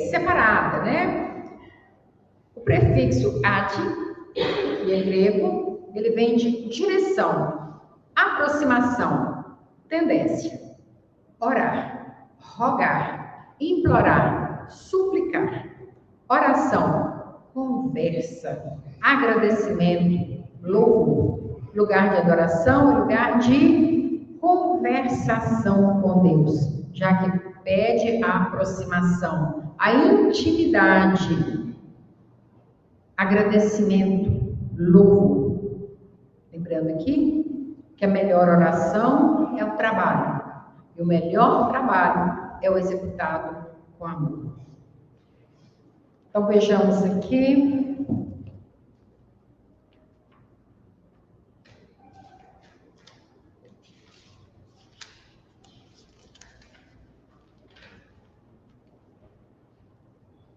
separada, né? O prefixo ad, que é grego, ele vem de direção, aproximação, tendência, orar, rogar, implorar, suplicar, oração, conversa, agradecimento, louvor, lugar de adoração e lugar de conversação com Deus, já que pede a aproximação, a intimidade, agradecimento, louvor. Lembrando aqui que a melhor oração é o trabalho, e o melhor trabalho é o executado com amor. Então vejamos aqui.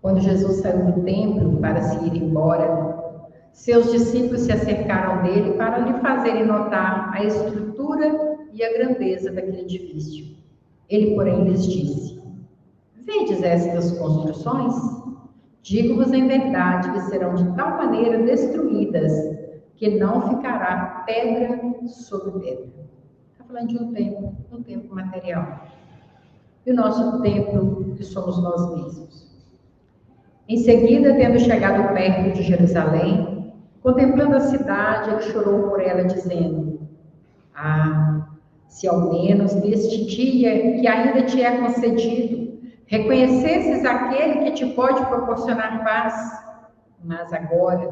Quando Jesus saiu do templo para se ir embora, seus discípulos se acercaram dele para lhe fazerem notar a estrutura e a grandeza daquele edifício. Ele, porém, lhes disse: Vedes estas construções? Digo-vos em verdade que serão de tal maneira destruídas que não ficará pedra sobre pedra. Está falando de um templo material. E o nosso templo, que somos nós mesmos. Em seguida, tendo chegado perto de Jerusalém, contemplando a cidade, ele chorou por ela, dizendo: se ao menos neste dia que ainda te é concedido, reconhecesses aquele que te pode proporcionar paz. Mas agora,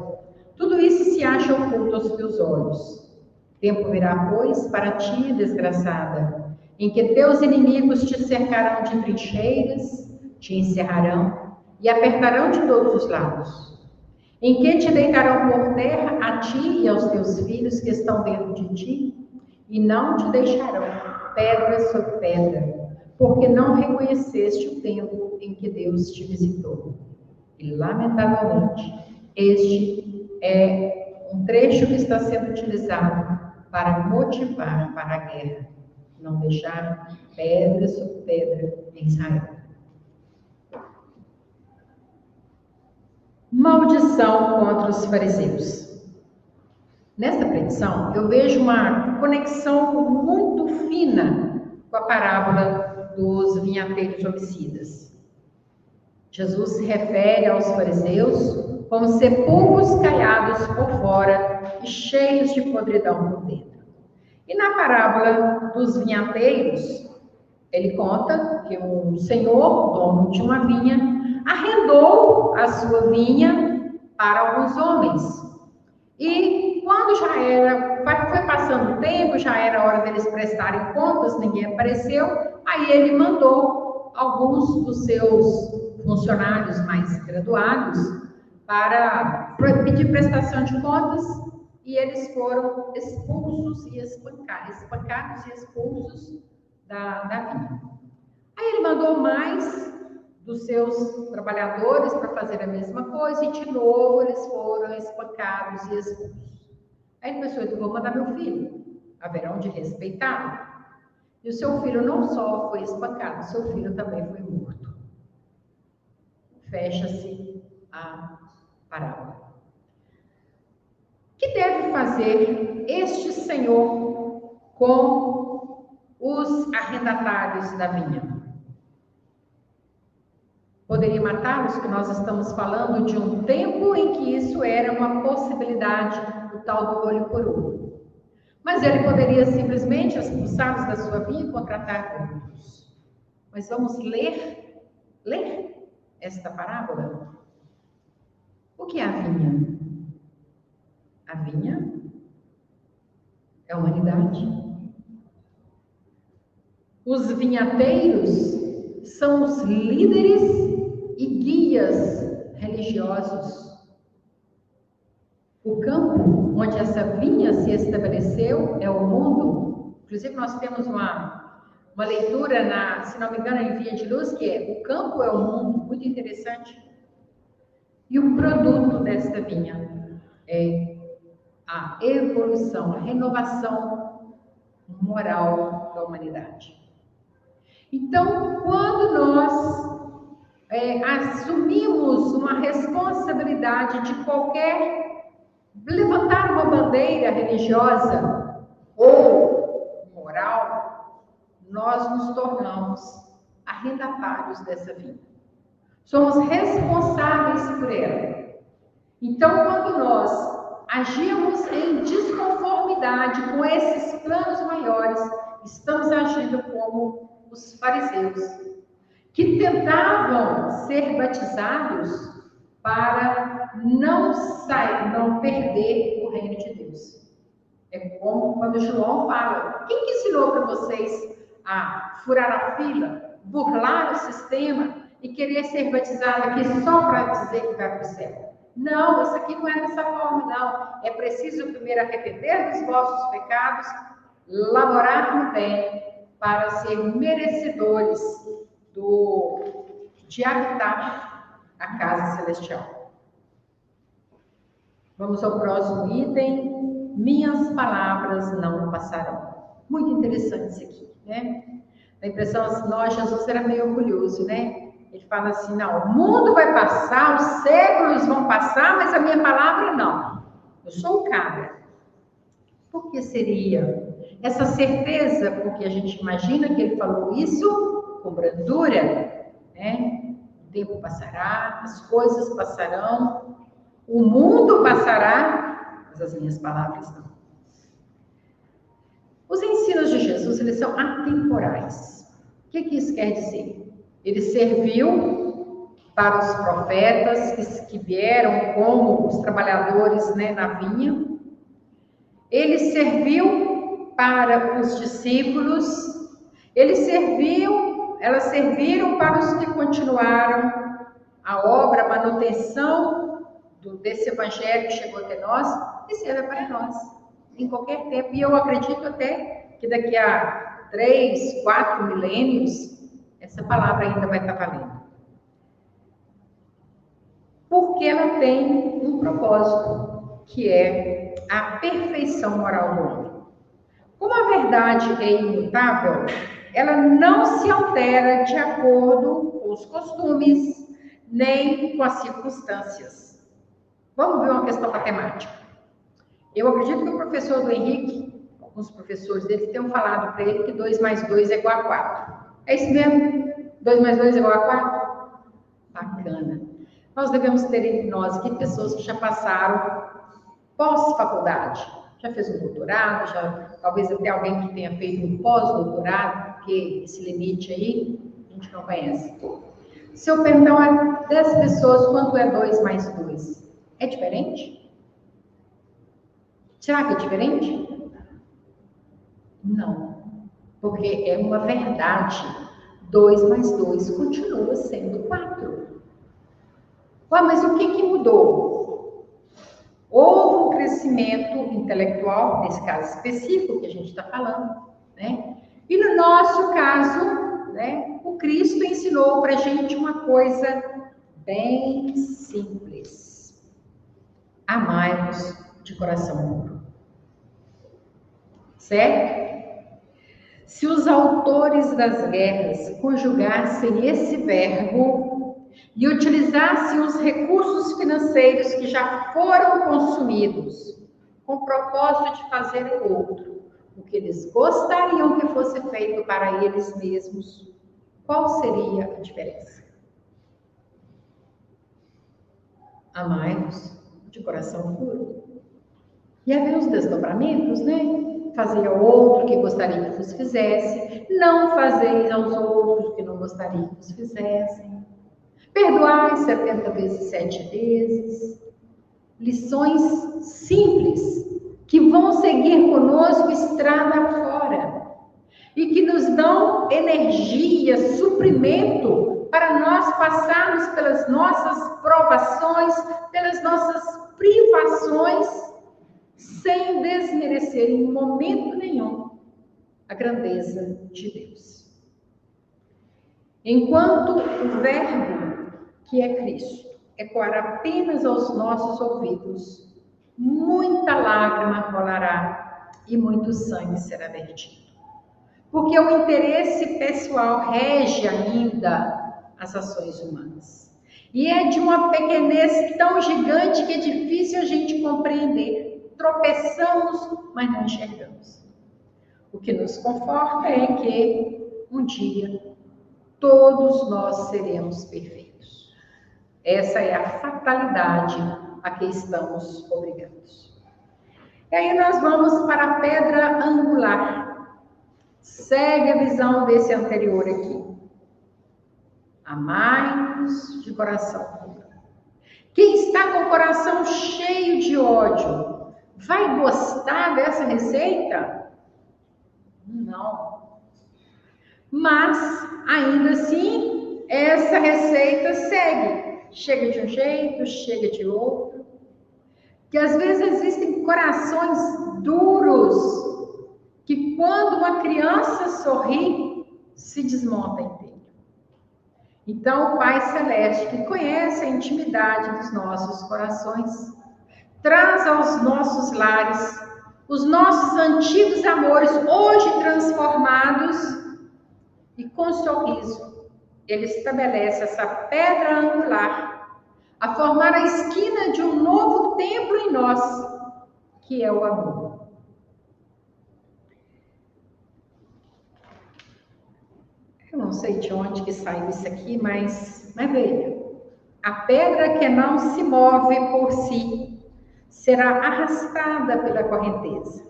tudo isso se acha oculto aos teus olhos. Tempo virá, pois, para ti, desgraçada, em que teus inimigos te cercarão de trincheiras, te encerrarão e apertarão de todos os lados, em que te deitarão por terra a ti e aos teus filhos que estão dentro de ti, e não te deixarão pedra sobre pedra, porque não reconheceste o tempo em que Deus te visitou. E, lamentavelmente, este é um trecho que está sendo utilizado para motivar para a guerra, não deixar pedra sobre pedra em Israel. Maldição contra os fariseus. Nesta petição, eu vejo uma conexão muito fina com a parábola dos vinhateiros homicidas. Jesus se refere aos fariseus como sepulcros caiados por fora e cheios de podridão por dentro. E na parábola dos vinhateiros, ele conta que um senhor, dono de uma vinha, arrendou a sua vinha para alguns homens. E quando foi passando o tempo, já era hora deles prestarem contas, ninguém apareceu, aí ele mandou alguns dos seus funcionários mais graduados para pedir prestação de contas, e eles foram expulsos e espancados e expulsos da vinha. Aí ele mandou mais dos seus trabalhadores para fazer a mesma coisa, e de novo eles foram espancados e expulsos. Aí ele pensou: eu vou mandar meu filho, haverão de respeitá-lo. E o seu filho não só foi espancado, o seu filho também foi morto. Fecha-se a parábola. O que deve fazer este senhor com os arrendatários da vinha? Poderia matá-los, que nós estamos falando de um tempo em que isso era uma possibilidade, o tal do olho por olho. Mas ele poderia simplesmente expulsá-los da sua vinha e contratar outros. Mas vamos ler esta parábola. O que é a vinha? A vinha é a humanidade. Os vinhateiros são os líderes e guias religiosos. O campo onde essa vinha se estabeleceu é o mundo. Inclusive, nós temos uma leitura, se não me engano, em Via de Luz, que é: o campo é o mundo. Muito interessante. E o produto desta vinha é a evolução, a renovação moral da humanidade. Então, quando nós assumimos uma responsabilidade de levantar uma bandeira religiosa ou moral, nós nos tornamos arrendatários dessa vida. Somos responsáveis por ela. Então, quando nós agimos em desconformidade com esses planos maiores, estamos agindo como os fariseus, que tentavam ser batizados para não perder o reino de Deus. É como quando João fala: quem que ensinou para vocês a furar a fila, burlar o sistema e querer ser batizado aqui só para dizer que vai para o céu? Não, isso aqui não é dessa forma, não. É preciso primeiro arrepender dos vossos pecados, laborar no bem, para ser merecedores de habitar a casa celestial. Vamos ao próximo item. Minhas palavras não passarão. Muito interessante isso aqui, né? A impressão assim: nós, Jesus era meio orgulhoso, né? Ele fala assim: não, o mundo vai passar, os séculos vão passar, mas a minha palavra não. Eu sou o cara. Por que seria? Essa certeza, porque a gente imagina que ele falou isso com brandura, né? O tempo passará, as coisas passarão, o mundo passará, mas as minhas palavras não. Os ensinos de Jesus, eles são atemporais. O que isso quer dizer? Ele serviu para os profetas que vieram como os trabalhadores, né, na vinha. Ele serviu para os discípulos. Elas serviram para os que continuaram a obra, a manutenção desse evangelho que chegou até nós, e serve para nós, em qualquer tempo. E eu acredito até que daqui a 3, 4 milênios, essa palavra ainda vai estar valendo. Porque ela tem um propósito, que é a perfeição moral do homem. Como a verdade é imutável, ela não se altera de acordo com os costumes, nem com as circunstâncias. Vamos ver uma questão matemática. Eu acredito que o professor do Henrique, alguns professores dele, tenham falado para ele que 2 mais 2 é igual a 4. É isso mesmo? 2 mais 2 é igual a 4? Bacana. Nós devemos ter entre nós aqui pessoas que já passaram pós-faculdade. Já fez um doutorado, talvez até alguém que tenha feito um pós-doutorado, porque esse limite aí a gente não conhece. Se eu perguntar a 10 pessoas quanto é 2 mais 2, é diferente? Será que é diferente? Não, porque é uma verdade. 2 mais 2 continua sendo 4. Ué, mas o que mudou? Houve um crescimento intelectual, nesse caso específico que a gente está falando, né? E no nosso caso, né, o Cristo ensinou ensinou para a gente uma coisa bem simples: amai-vos de coração puro. Certo? Se os autores das guerras conjugassem esse verbo e utilizassem os recursos financeiros que já foram consumidos com o propósito de fazer o outro o que eles gostariam que fosse feito para eles mesmos, qual seria a diferença? Amai-vos de coração puro. E havia os desdobramentos, né? Fazer ao outro o que gostaria que vos fizesse, não fazeis aos outros o que não gostaria que vos fizessem, perdoai 70 vezes 7 vezes. Lições simples que vão seguir conosco estrada fora e que nos dão energia, suprimento para nós passarmos pelas nossas provações, pelas nossas privações, sem desmerecer em momento nenhum a grandeza de Deus. Enquanto o Verbo, que é Cristo, ecoar apenas aos nossos ouvidos, muita lágrima rolará e muito sangue será vertido. Porque o interesse pessoal rege ainda as ações humanas. E é de uma pequenez tão gigante que é difícil a gente compreender. Tropeçamos, mas não enxergamos. O que nos conforta é que um dia todos nós seremos perfeitos. Essa é a fatalidade a que estamos obrigados. E aí nós vamos para a pedra angular. Segue a visão desse anterior aqui. Amai-vos de coração puro. Quem está com o coração cheio de ódio, vai gostar dessa receita? Não. Mas, ainda assim, essa receita segue. Chega de um jeito, chega de outro. Que às vezes existem corações duros que quando uma criança sorri, se desmonta inteiro. Então, o Pai Celeste, que conhece a intimidade dos nossos corações, traz aos nossos lares os nossos antigos amores, hoje transformados, e com sorriso, Ele estabelece essa pedra angular, a formar a esquina de um novo templo em nós, que é o amor. Eu não sei de onde que saiu isso aqui, mas veja. A pedra que não se move por si será arrastada pela correnteza.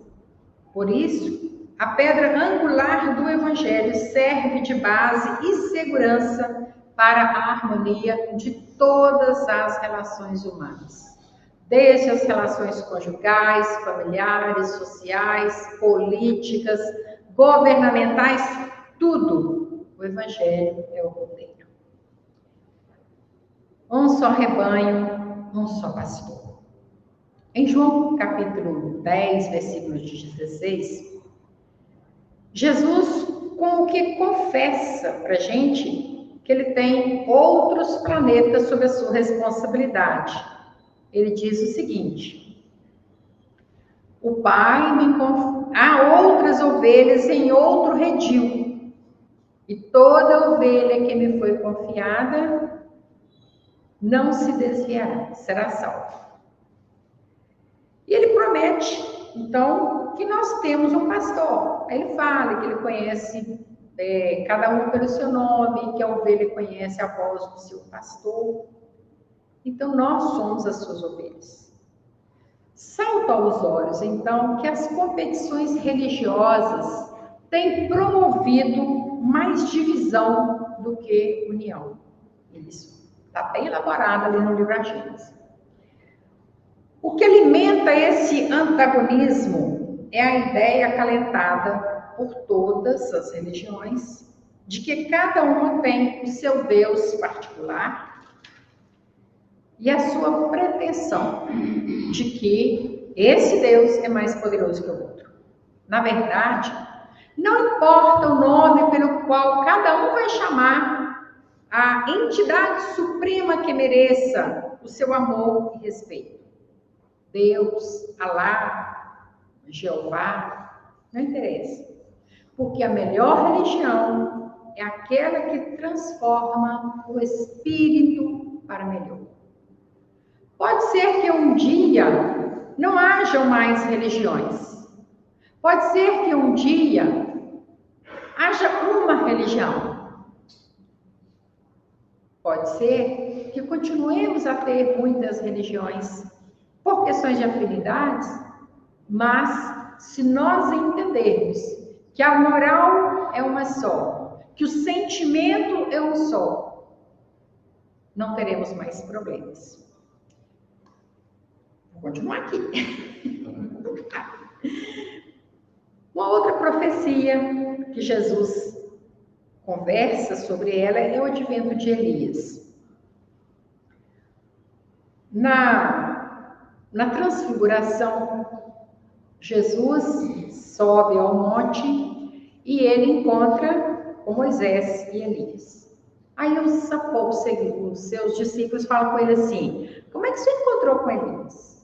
Por isso, a pedra angular do Evangelho serve de base e segurança para a harmonia de todas as relações humanas. Desde as relações conjugais, familiares, sociais, políticas, governamentais, tudo. O Evangelho é o roteiro. Um só rebanho, um só pastor. Em João capítulo 10, versículo 16, Jesus com o que confessa para a gente que ele tem outros planetas sob a sua responsabilidade. Ele diz o seguinte: o Pai me há outras ovelhas em outro redil, e toda ovelha que me foi confiada não se desviará, será salva. E ele promete, então, que nós temos um pastor. Aí ele fala que ele conhece cada um pelo seu nome, que a ovelha conhece a voz do seu pastor. Então, nós somos as suas ovelhas. Salta aos olhos, então, que as competições religiosas têm promovido mais divisão do que união. Isso está bem elaborado ali no livro Agênesis. O que alimenta esse antagonismo é a ideia acalentada por todas as religiões de que cada uma tem o seu Deus particular e a sua pretensão de que esse Deus é mais poderoso que o outro. Na verdade, não importa o nome pelo qual cada um vai chamar a entidade suprema que mereça o seu amor e respeito. Deus, Alá, Jeová, não interessa. Porque a melhor religião é aquela que transforma o espírito para melhor. Pode ser que um dia não hajam mais religiões. Pode ser que um dia haja uma religião. Pode ser que continuemos a ter muitas religiões por questões de afinidades, mas se nós entendermos que a moral é uma só, que o sentimento é um só, não teremos mais problemas. Vou continuar aqui. Uma outra profecia que Jesus conversa sobre ela é o advento de Elias. Na transfiguração, Jesus sobe ao monte e ele encontra com Moisés e Elias. Aí os seus discípulos falam com ele assim: como é que você encontrou com Elias?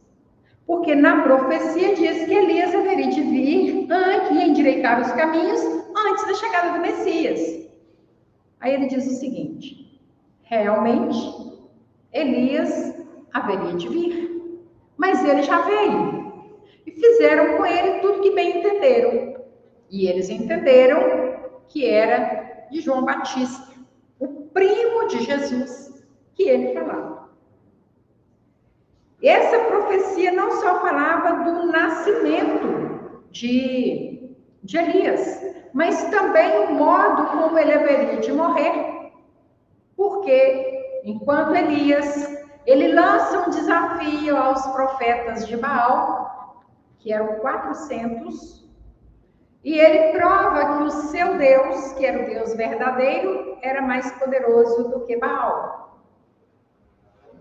Porque na profecia diz que Elias haveria de vir e endireitar os caminhos antes da chegada do Messias. Aí ele diz o seguinte: realmente, Elias haveria de vir, mas ele já veio. E fizeram com ele tudo que bem entenderam. E eles entenderam que era de João Batista, o primo de Jesus, que ele falava. Essa profecia não só falava do nascimento de Elias, mas também o modo como ele haveria de morrer. Porque, enquanto Elias, ele lança um desafio aos profetas de Baal, que eram 400, e ele prova que o seu Deus, que era o Deus verdadeiro, era mais poderoso do que Baal.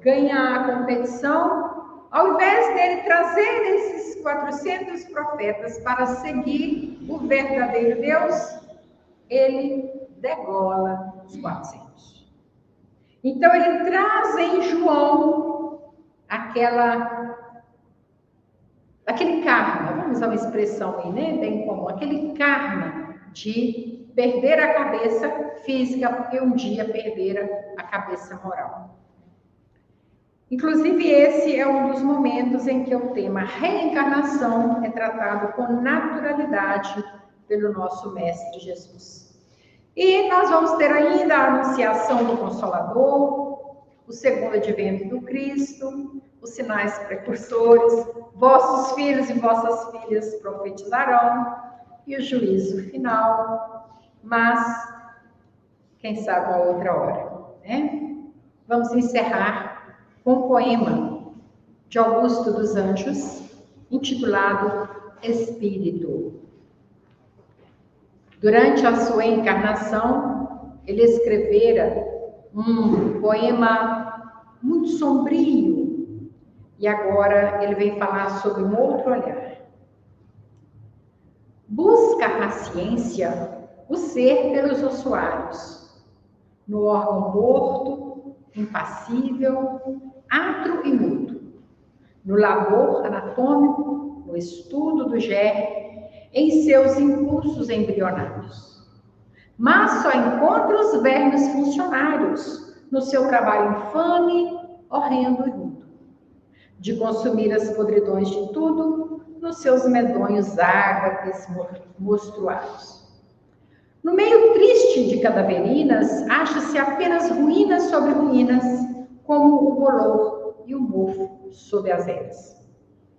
Ganha a competição, ao invés dele trazer esses 400 profetas para seguir o verdadeiro Deus, ele degola os 400. Então ele traz em João aquele karma, vamos usar uma expressão aí, né, bem comum, aquele karma de perder a cabeça física, porque um dia perdera a cabeça moral. Inclusive, esse é um dos momentos em que o tema reencarnação é tratado com naturalidade pelo nosso Mestre Jesus. E nós vamos ter ainda a anunciação do Consolador, o segundo advento do Cristo, os sinais precursores, vossos filhos e vossas filhas profetizarão, e o juízo final, mas, quem sabe, uma outra hora, né? Vamos encerrar com um poema de Augusto dos Anjos, intitulado Espírito. Durante a sua encarnação, ele escrevera um poema muito sombrio, e agora ele vem falar sobre um outro olhar. Busca a ciência o ser pelos ossuários, no órgão morto, impassível, atro e mudo, no labor anatômico, no estudo do germe, em seus impulsos embrionários. Mas só encontra os vermes funcionários no seu trabalho infame, horrendo e rudo, de consumir as podridões de tudo nos seus medonhos ágapes monstruários. No meio triste de cadaverinas, acha-se apenas ruínas sobre ruínas, como o bolor e o mofo sob as eras.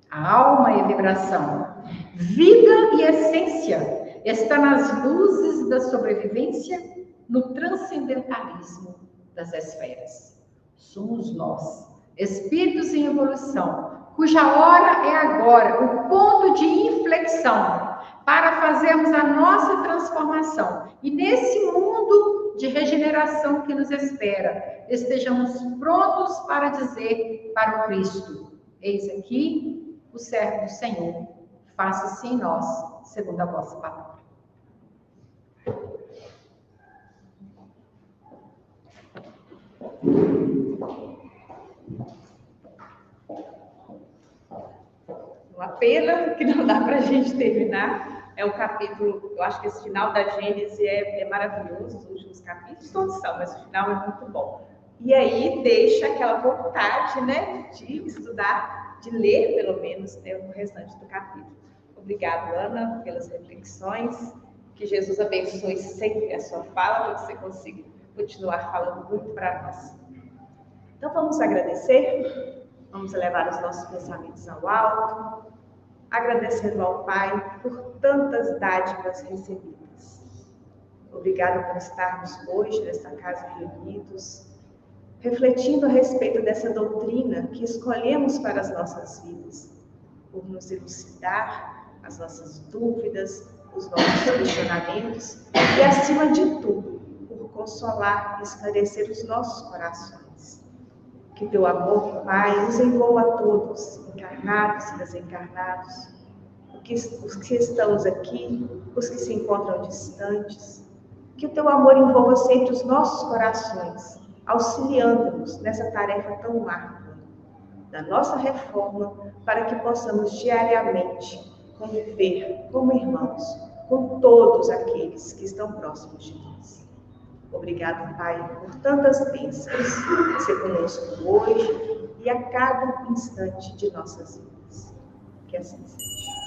A alma é vibração, vida e essência está nas luzes da sobrevivência, no transcendentalismo das esferas. Somos nós, espíritos em evolução, cuja hora é agora, o ponto de inflexão, para fazermos a nossa transformação. E nesse mundo de regeneração que nos espera, estejamos prontos para dizer para o Cristo: eis aqui o servo do Senhor, faça-se em nós, segundo a vossa palavra. Uma pena que não dá para a gente terminar. É um capítulo, eu acho que esse final da Gênesis é maravilhoso, os últimos capítulos todos são, mas o final é muito bom. E aí deixa aquela vontade, né, de estudar, de ler pelo menos, né, o restante do capítulo. Obrigada, Ana, pelas reflexões. Que Jesus abençoe sempre a sua fala, para que você consiga continuar falando muito para nós. Então vamos agradecer, vamos elevar os nossos pensamentos ao alto, agradecendo ao Pai por tantas dádivas recebidas. Obrigada por estarmos hoje nesta casa reunidos, refletindo a respeito dessa doutrina que escolhemos para as nossas vidas, por nos elucidar as nossas dúvidas, os nossos questionamentos e, acima de tudo, por consolar e esclarecer os nossos corações. Que teu amor, Pai, nos envolva a todos, encarnados e desencarnados, os que estamos aqui, os que se encontram distantes. Que o teu amor envolva sempre os nossos corações, auxiliando-nos nessa tarefa tão árdua da nossa reforma, para que possamos diariamente conviver como irmãos com todos aqueles que estão próximos de nós. Obrigado, Pai, por tantas bênçãos. Ser conosco hoje e a cada instante de nossas vidas. Que assim seja.